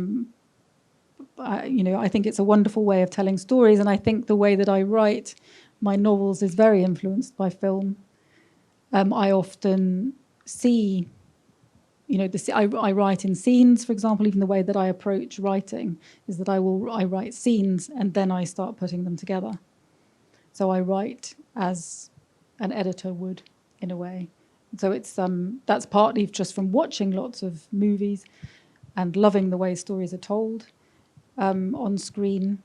think it's a wonderful way of telling stories, and I think the way that I write my novels is very influenced by film. I often see, I write in scenes, for example. Even the way that I approach writing is that I write scenes and then I start putting them together. So I write as an editor would, in a way. So it's that's partly just from watching lots of movies and loving the way stories are told on screen,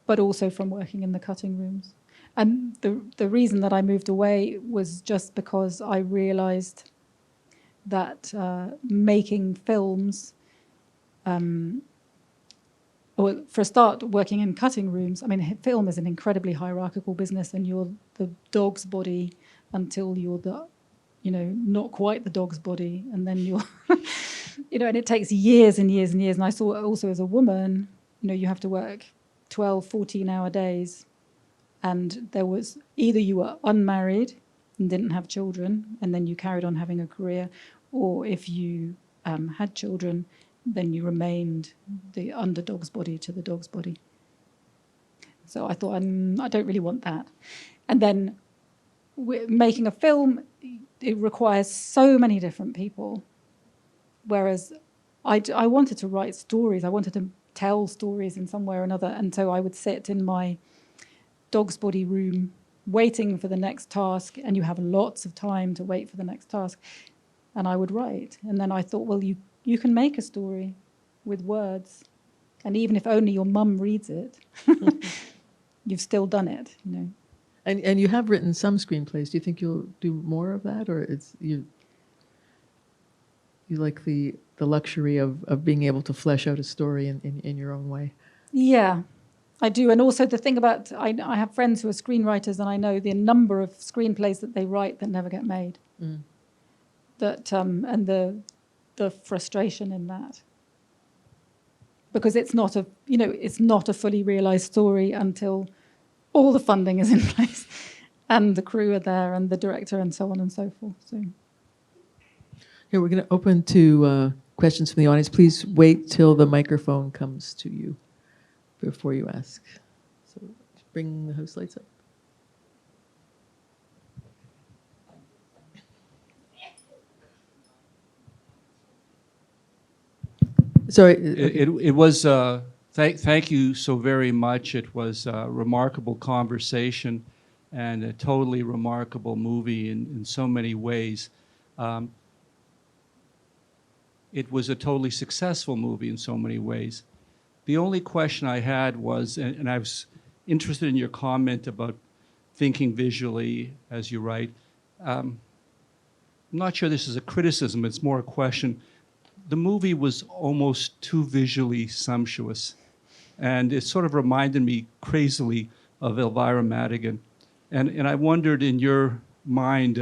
but also from working in the cutting rooms. And the reason that I moved away was just because I realized that making films, or for a start, working in cutting rooms, film is an incredibly hierarchical business, and you're the dog's body until you're the not quite the dog's body, and then you're, and it takes years and years and years. And I saw also as a woman, you have to work 12, 14-hour days, and there was either you were unmarried and didn't have children, and then you carried on having a career, or if you had children, then you remained the underdog's body to the dog's body. So I thought, I don't really want that. And then making a film, it requires so many different people, whereas I wanted to write stories. I wanted to tell stories in some way or another, and so I would sit in my dog's body room waiting for the next task, and you have lots of time to wait for the next task, and I would write. And then I thought, well, you can make a story with words, and even if only your mum reads it, you've still done it, And you have written some screenplays. Do you think you'll do more of that, or it's you like the luxury of being able to flesh out a story in your own way? Yeah, I do. And also the thing about, I have friends who are screenwriters, and I know the number of screenplays that they write that never get made. Mm. That and the frustration in that, because it's not a fully realized story until all the funding is in place and the crew are there and the director and so on and so forth. So here, we're going to open to questions from the audience. Please wait till the microphone comes to you before you ask. So bring the host lights up. Sorry. It was, thank you so very much. It was a remarkable conversation and a totally remarkable movie in so many ways. It was a totally successful movie in so many ways. The only question I had was, and I was interested in your comment about thinking visually as you write. I'm not sure this is a criticism, it's more a question. The movie was almost too visually sumptuous, and it sort of reminded me crazily of Elvira Madigan. And I wondered, in your mind,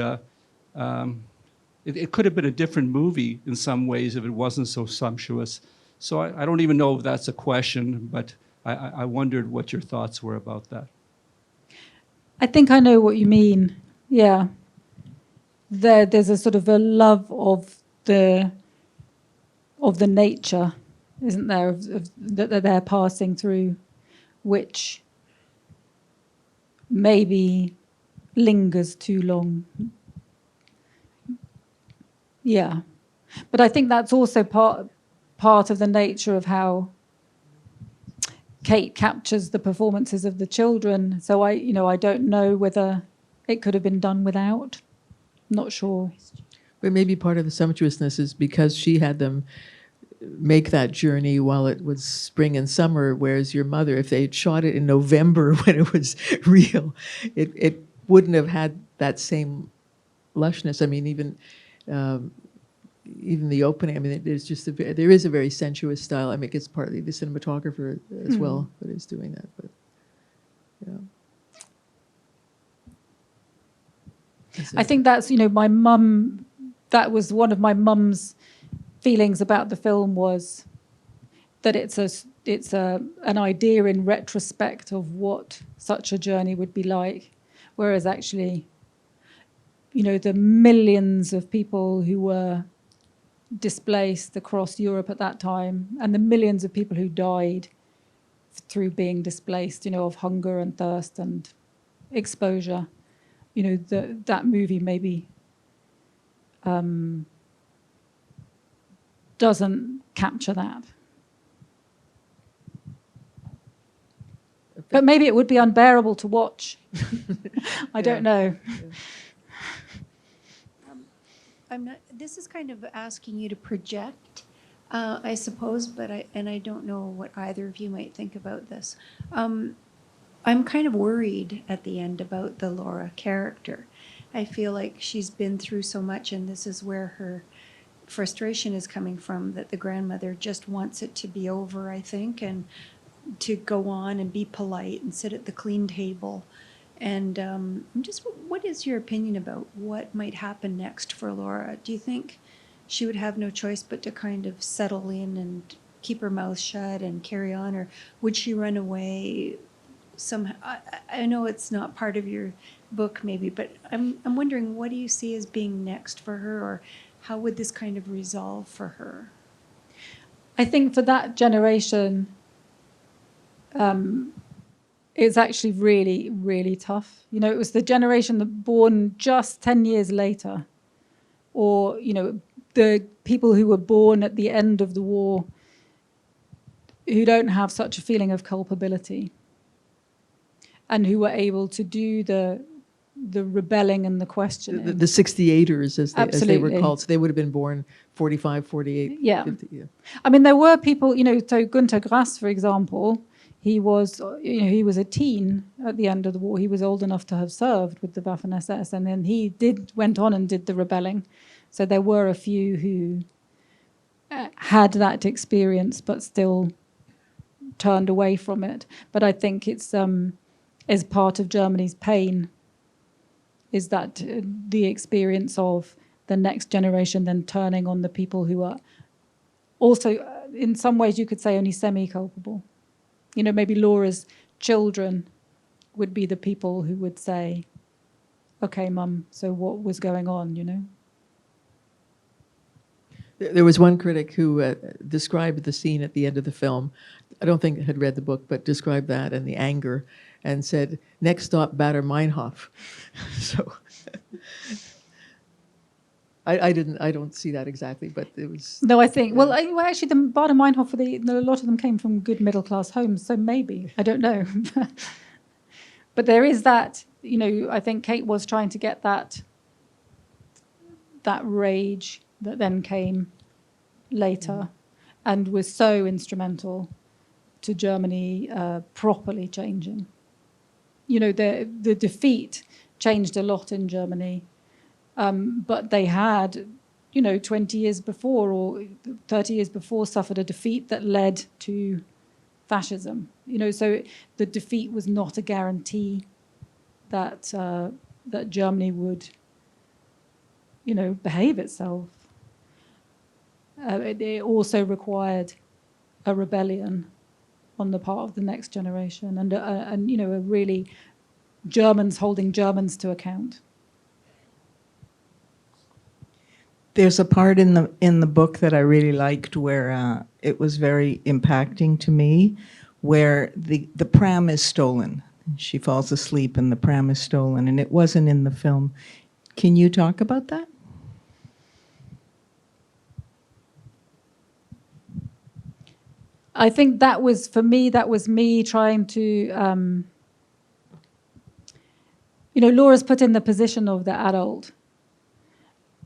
it could have been a different movie in some ways if it wasn't so sumptuous. So I don't even know if that's a question, but I wondered what your thoughts were about that. I think I know what you mean. Yeah. There's a sort of a love of the nature, isn't there, that they're passing through, which maybe lingers too long. Yeah. But I think that's also part of the nature of how Kate captures the performances of the children. So I don't know whether it could have been done without. Not sure. But maybe part of the sumptuousness is because she had them make that journey while it was spring and summer, whereas your mother, if they had shot it in November when it was real, it wouldn't have had that same lushness. I mean, even the opening, I mean, there's just there is a very sensuous style. I mean, it's partly the cinematographer as well that is doing that, but yeah. I think that's, my mum, that was one of my mum's feelings about the film, was that it's an idea in retrospect of what such a journey would be like, whereas actually, the millions of people who were displaced across Europe at that time, and the millions of people who died through being displaced, of hunger and thirst and exposure, that movie maybe doesn't capture that. But maybe it would be unbearable to watch. I don't know. This is kind of asking you to project, I suppose, but I don't know what either of you might think about this. I'm kind of worried at the end about the Laura character. I feel like she's been through so much, and this is where her frustration is coming from, that the grandmother just wants it to be over, I think, and to go on and be polite and sit at the clean table. And what is your opinion about what might happen next for Laura? Do you think she would have no choice but to kind of settle in and keep her mouth shut and carry on, or would she run away somehow? I know it's not part of your book maybe, but I'm wondering, what do you see as being next for her, or how would this kind of resolve for her? I think for that generation, it's actually really, really tough. It was the generation that born just 10 years later, or, the people who were born at the end of the war who don't have such a feeling of culpability and who were able to do the rebelling and the questioning. The 68ers, as they were called. So they would have been born 45, 48, yeah. 50. Yeah. I mean, there were people, so Günter Grass, for example, he was a teen at the end of the war. He was old enough to have served with the Waffen-SS, and then he went on and did the rebelling. So there were a few who had that experience but still turned away from it. But I think it's as part of Germany's pain, is that the experience of the next generation then turning on the people who are also, in some ways you could say, only semi-culpable. Maybe Laura's children would be the people who would say, okay, Mum, so what was going on, There was one critic who described the scene at the end of the film. I don't think had read the book, but described that and the anger, and said, "Next stop, Baader Meinhof." So I don't see that exactly, but it was. No, I think. Well, actually, the Baader Meinhof, a lot of them came from good middle class homes, so maybe, I don't know. But there is that. I think Kate was trying to get that rage that then came later, and was so instrumental to Germany properly changing. The defeat changed a lot in Germany, but they had, 20 years before or 30 years before suffered a defeat that led to fascism. So the defeat was not a guarantee that that Germany would, behave itself. It also required a rebellion on the part of the next generation, and a really Germans holding Germans to account. There's a part in the book that I really liked where it was very impacting to me, where the pram is stolen. She falls asleep and the pram is stolen, and it wasn't in the film. Can you talk about that? I think that was, for me, that was me trying to, you know, Laura's put in the position of the adult.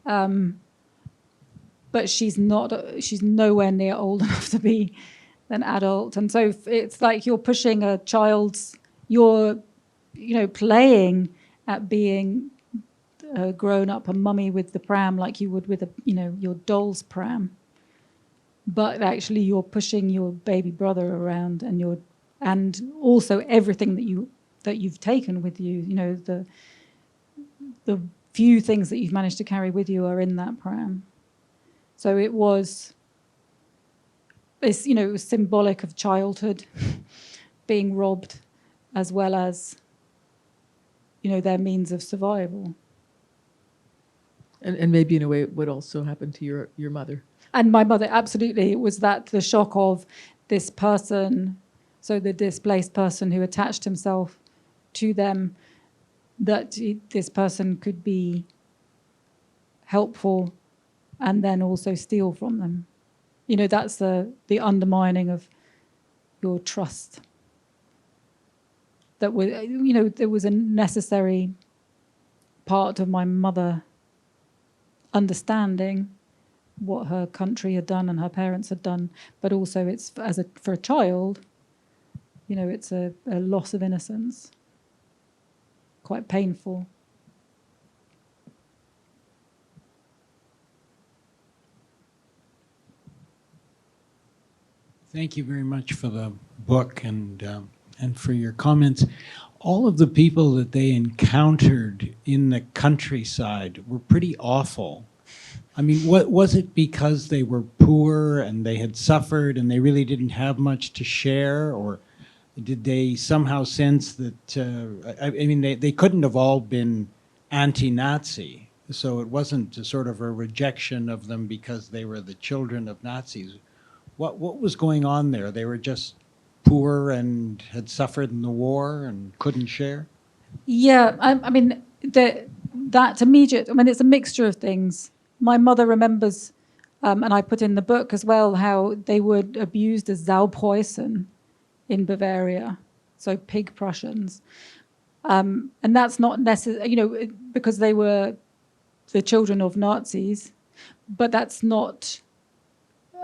But she's nowhere near old enough to be an adult. And so it's like you're pushing a child's, you're, you know, playing at being a grown-up, a mummy with the pram, like you would with a, you know, your doll's pram. But actually you're pushing your baby brother around, and also everything that you've taken with you, you know, the few things that you've managed to carry with you are in that pram. So it was, you know, it was symbolic of childhood being robbed, as well as, you know, their means of survival. And maybe in a way it would also happen to your mother. And my mother, absolutely. It was that the shock of this person, so the displaced person who attached himself to them, that this person could be helpful and then also steal from them. You know, that's the undermining of your trust. That was, you know, there was a necessary part of my mother understanding what her country had done and her parents had done, but also it's for a child, you know, it's a loss of innocence, quite painful. Thank you very much for the book and for your comments. All of the people that they encountered in the countryside were pretty awful. I mean, what was it because they were poor and they had suffered and they really didn't have much to share, or did they somehow sense that? I mean, they couldn't have all been anti-Nazi, so it wasn't a sort of a rejection of them because they were the children of Nazis. What was going on there? They were just poor and had suffered in the war and couldn't share? Yeah, I mean, that immediate, I mean, it's a mixture of things. My mother remembers, and I put in the book as well, how they were abused as Saupreußen in Bavaria, so pig Prussians. And that's not necessarily, you know, because they were the children of Nazis, but that's not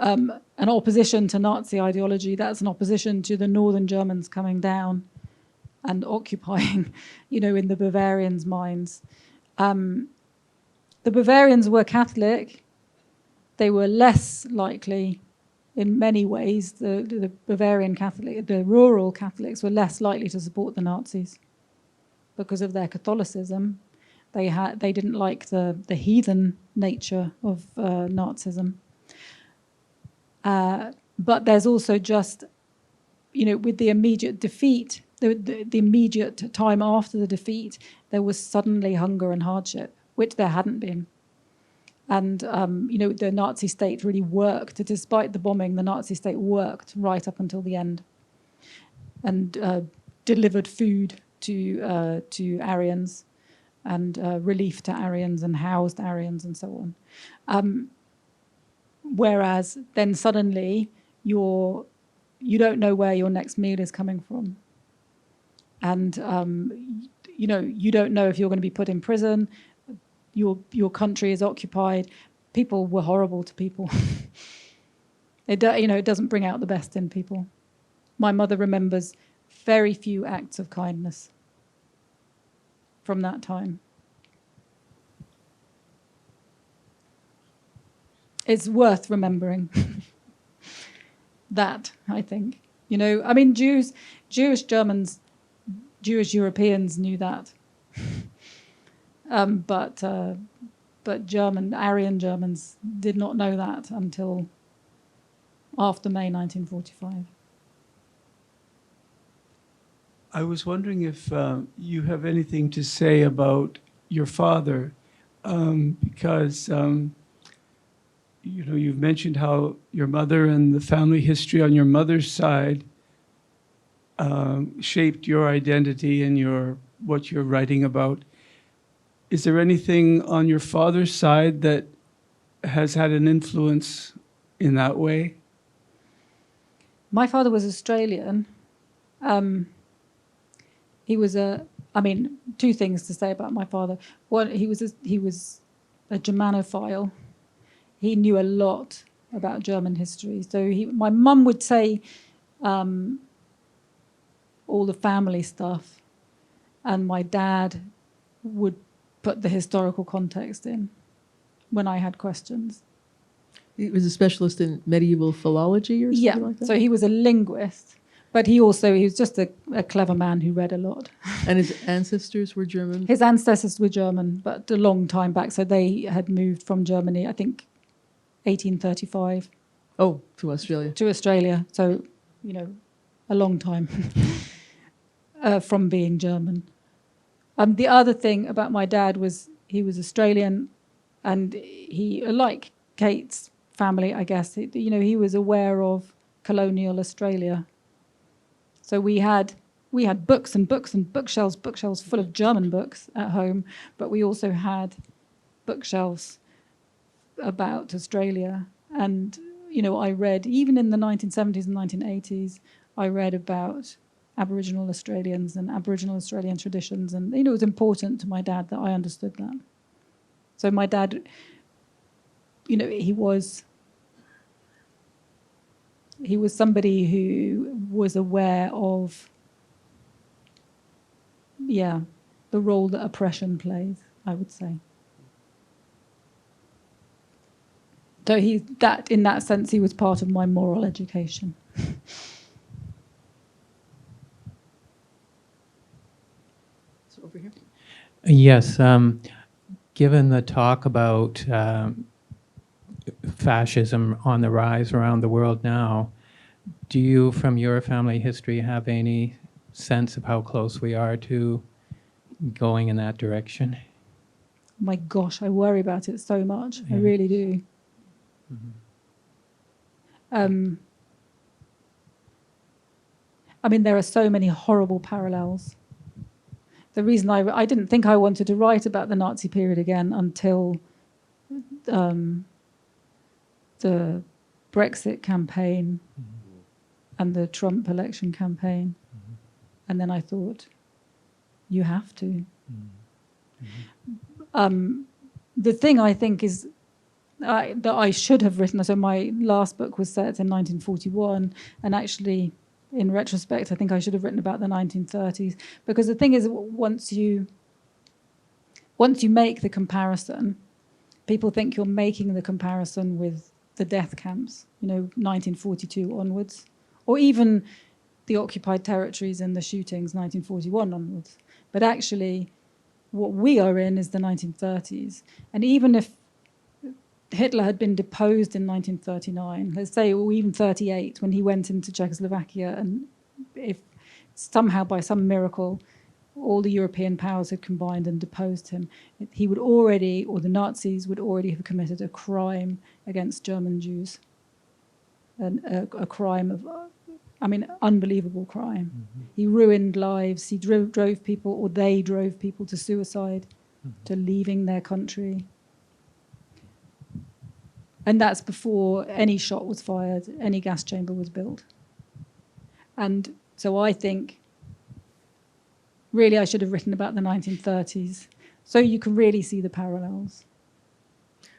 an opposition to Nazi ideology. That's an opposition to the Northern Germans coming down and occupying, you know, in the Bavarians' minds. The Bavarians were Catholic. They were less likely, in many ways, the Bavarian Catholic, the rural Catholics were less likely to support the Nazis because of their Catholicism. They didn't like the heathen nature of Nazism. But there's also just, you know, with the immediate defeat, the immediate time after the defeat, there was suddenly hunger and hardship, which there hadn't been. And, you know, the Nazi state really worked. Despite the bombing, the Nazi state worked right up until the end and delivered food to Aryans and relief to Aryans and housed Aryans and so on. Whereas then suddenly you don't know where your next meal is coming from. And, you know, you don't know if you're going to be put in prison. Your country is occupied. People were horrible to people. You know, it doesn't bring out the best in people. My mother remembers very few acts of kindness from that time. It's worth remembering that, I think. You know, I mean, Jewish Germans, Jewish Europeans knew that. But Aryan Germans did not know that until after May 1945. I was wondering if you have anything to say about your father, because you know, you've mentioned how your mother and the family history on your mother's side shaped your identity and what you're writing about. Is there anything on your father's side that has had an influence in that way? My father was Australian. He was two things to say about my father. One, he was a Germanophile. He knew a lot about German history. So my mum would say all the family stuff, and my dad would put the historical context in when I had questions. He was a specialist in medieval philology or something like that? So he was a linguist, but he was just a clever man who read a lot. And his ancestors were German? His ancestors were German, but a long time back. So they had moved from Germany, I think, 1835. Oh, to Australia. To Australia. So, a long time from being German. The other thing about my dad was he was Australian, and he, like Kate's family, I guess, he was aware of colonial Australia. So we had books and books and bookshelves full of German books at home, but we also had bookshelves about Australia. And, I read, even in the 1970s and 1980s, I read about Aboriginal Australians and Aboriginal Australian traditions. And, it was important to my dad that I understood that. So my dad, he was somebody who was aware of, the role that oppression plays, I would say. So in that sense, he was part of my moral education. So over here. Yes. Given the talk about fascism on the rise around the world now, do you, from your family history, have any sense of how close we are to going in that direction? My gosh, I worry about it so much. Yeah. I really do. Mm-hmm. There are so many horrible parallels. The reason I didn't think I wanted to write about the Nazi period again until the Brexit campaign and the Trump election campaign. Mm-hmm. And then I thought, you have to. Mm-hmm. The thing I think is that I should have written, so my last book was set in 1941, and actually, in retrospect, I think I should have written about the 1930s, because the thing is, once you make the comparison, people think you're making the comparison with the death camps, 1942 onwards, or even the occupied territories and the shootings, 1941 onwards. But actually, what we are in is the 1930s. And even if Hitler had been deposed in 1939, let's say, or even 38, when he went into Czechoslovakia, and if somehow by some miracle all the European powers had combined and deposed him, he would already, or the Nazis would already have committed a crime against German Jews. And a crime of, unbelievable crime. Mm-hmm. He ruined lives. He drove people, or they drove people to suicide, to leaving their country. And that's before any shot was fired, any gas chamber was built. And so I think, really, I should have written about the 1930s, so you can really see the parallels.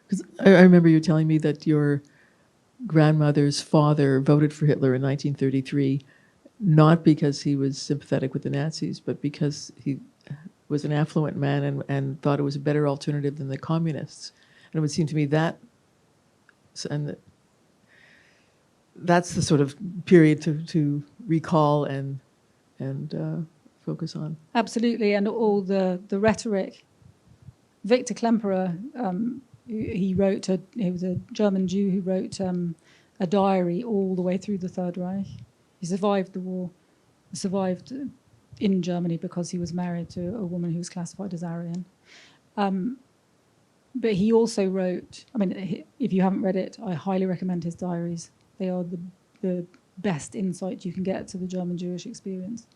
Because I remember you telling me that your grandmother's father voted for Hitler in 1933, not because he was sympathetic with the Nazis, but because he was an affluent man and thought it was a better alternative than the communists. And it would seem to me that's the sort of period to recall and focus on. Absolutely, and all the rhetoric. Victor Klemperer, he was a German Jew who wrote a diary all the way through the Third Reich. He survived the war, survived in Germany because he was married to a woman who was classified as Aryan. But he also wrote, if you haven't read it, I highly recommend his diaries. They are the best insight you can get to the German Jewish experience.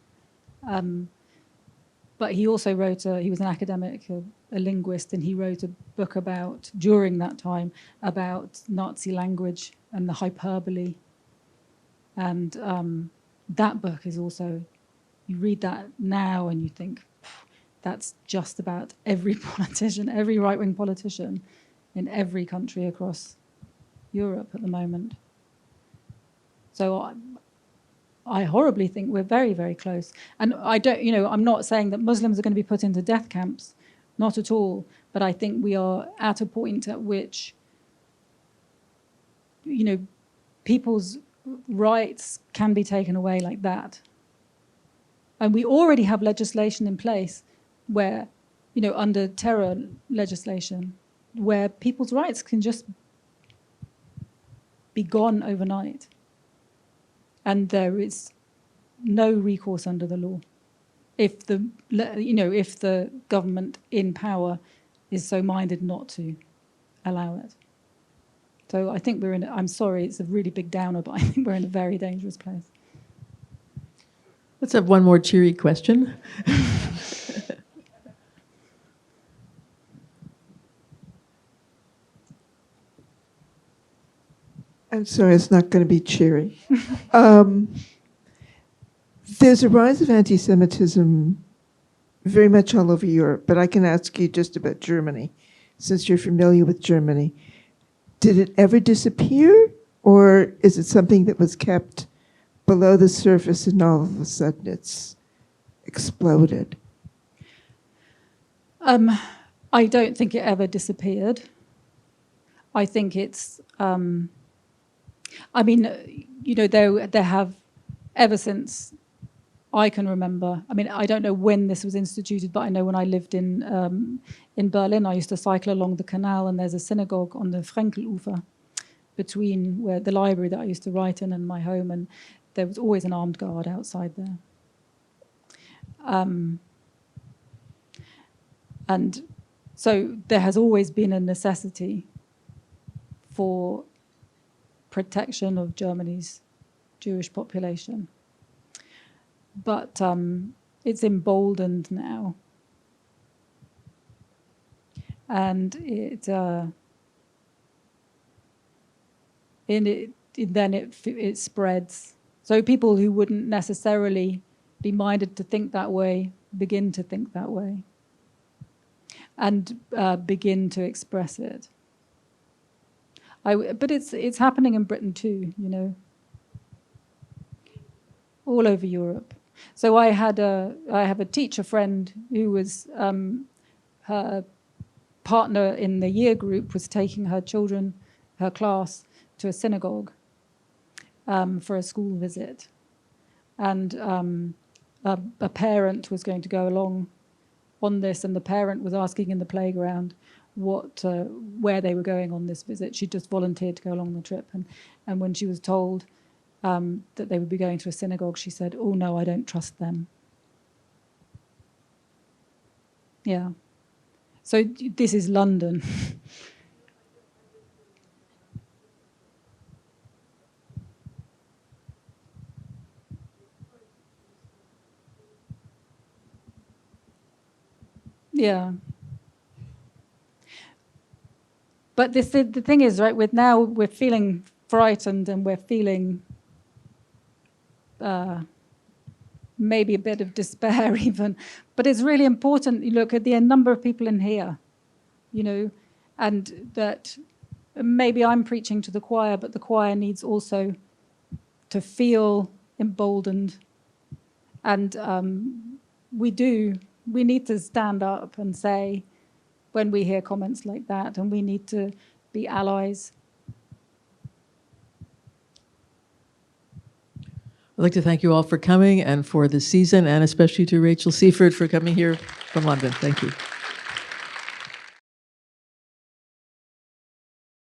But he also wrote, he was an academic, a linguist, and he wrote a book during that time, about Nazi language and the hyperbole And that book is also, you read that now and you think, that's just about every politician, every right-wing politician in every country across Europe at the moment. So I horribly think we're very, very close. And I don't, I'm not saying that Muslims are going to be put into death camps, not at all. But I think we are at a point at which, people's rights can be taken away like that. And we already have legislation in place where, under terror legislation, where people's rights can just be gone overnight. And there is no recourse under the law if the government in power is so minded not to allow it. So I think I'm sorry, it's a really big downer, but I think we're in a very dangerous place. Let's have one more cheery question. I'm sorry, it's not going to be cheery. There's a rise of anti-Semitism very much all over Europe, but I can ask you just about Germany, since you're familiar with Germany. Did it ever disappear, or is it something that was kept below the surface and all of a sudden it's exploded? I don't think it ever disappeared. I think it's, there have, ever since I can remember, I don't know when this was instituted, but I know when I lived in Berlin, I used to cycle along the canal, and there's a synagogue on the Frenkelufer between where the library that I used to write in and my home, and there was always an armed guard outside there. And so there has always been a necessity for protection of Germany's Jewish population. But it's emboldened now. And it spreads. So people who wouldn't necessarily be minded to think that way begin to think that way and begin to express it. But it's happening in Britain too, all over Europe. So I have a teacher friend who was her partner in the year group was taking her class to a synagogue for a school visit, and a parent was going to go along on this, and the parent was asking in the playground where they were going on this visit. She just volunteered to go along the trip, and when she was told that they would be going to a synagogue, she said, "Oh no, I don't trust them." Yeah. So this is London. Yeah. But the thing is, right, we're feeling frightened, and we're feeling maybe a bit of despair even. But it's really important, you look at the number of people in here, and that maybe I'm preaching to the choir, but the choir needs also to feel emboldened. And we need to stand up and say, when we hear comments like that, and we need to be allies. I'd like to thank you all for coming and for the season, and especially to Rachel Seiffert for coming here from London. Thank you.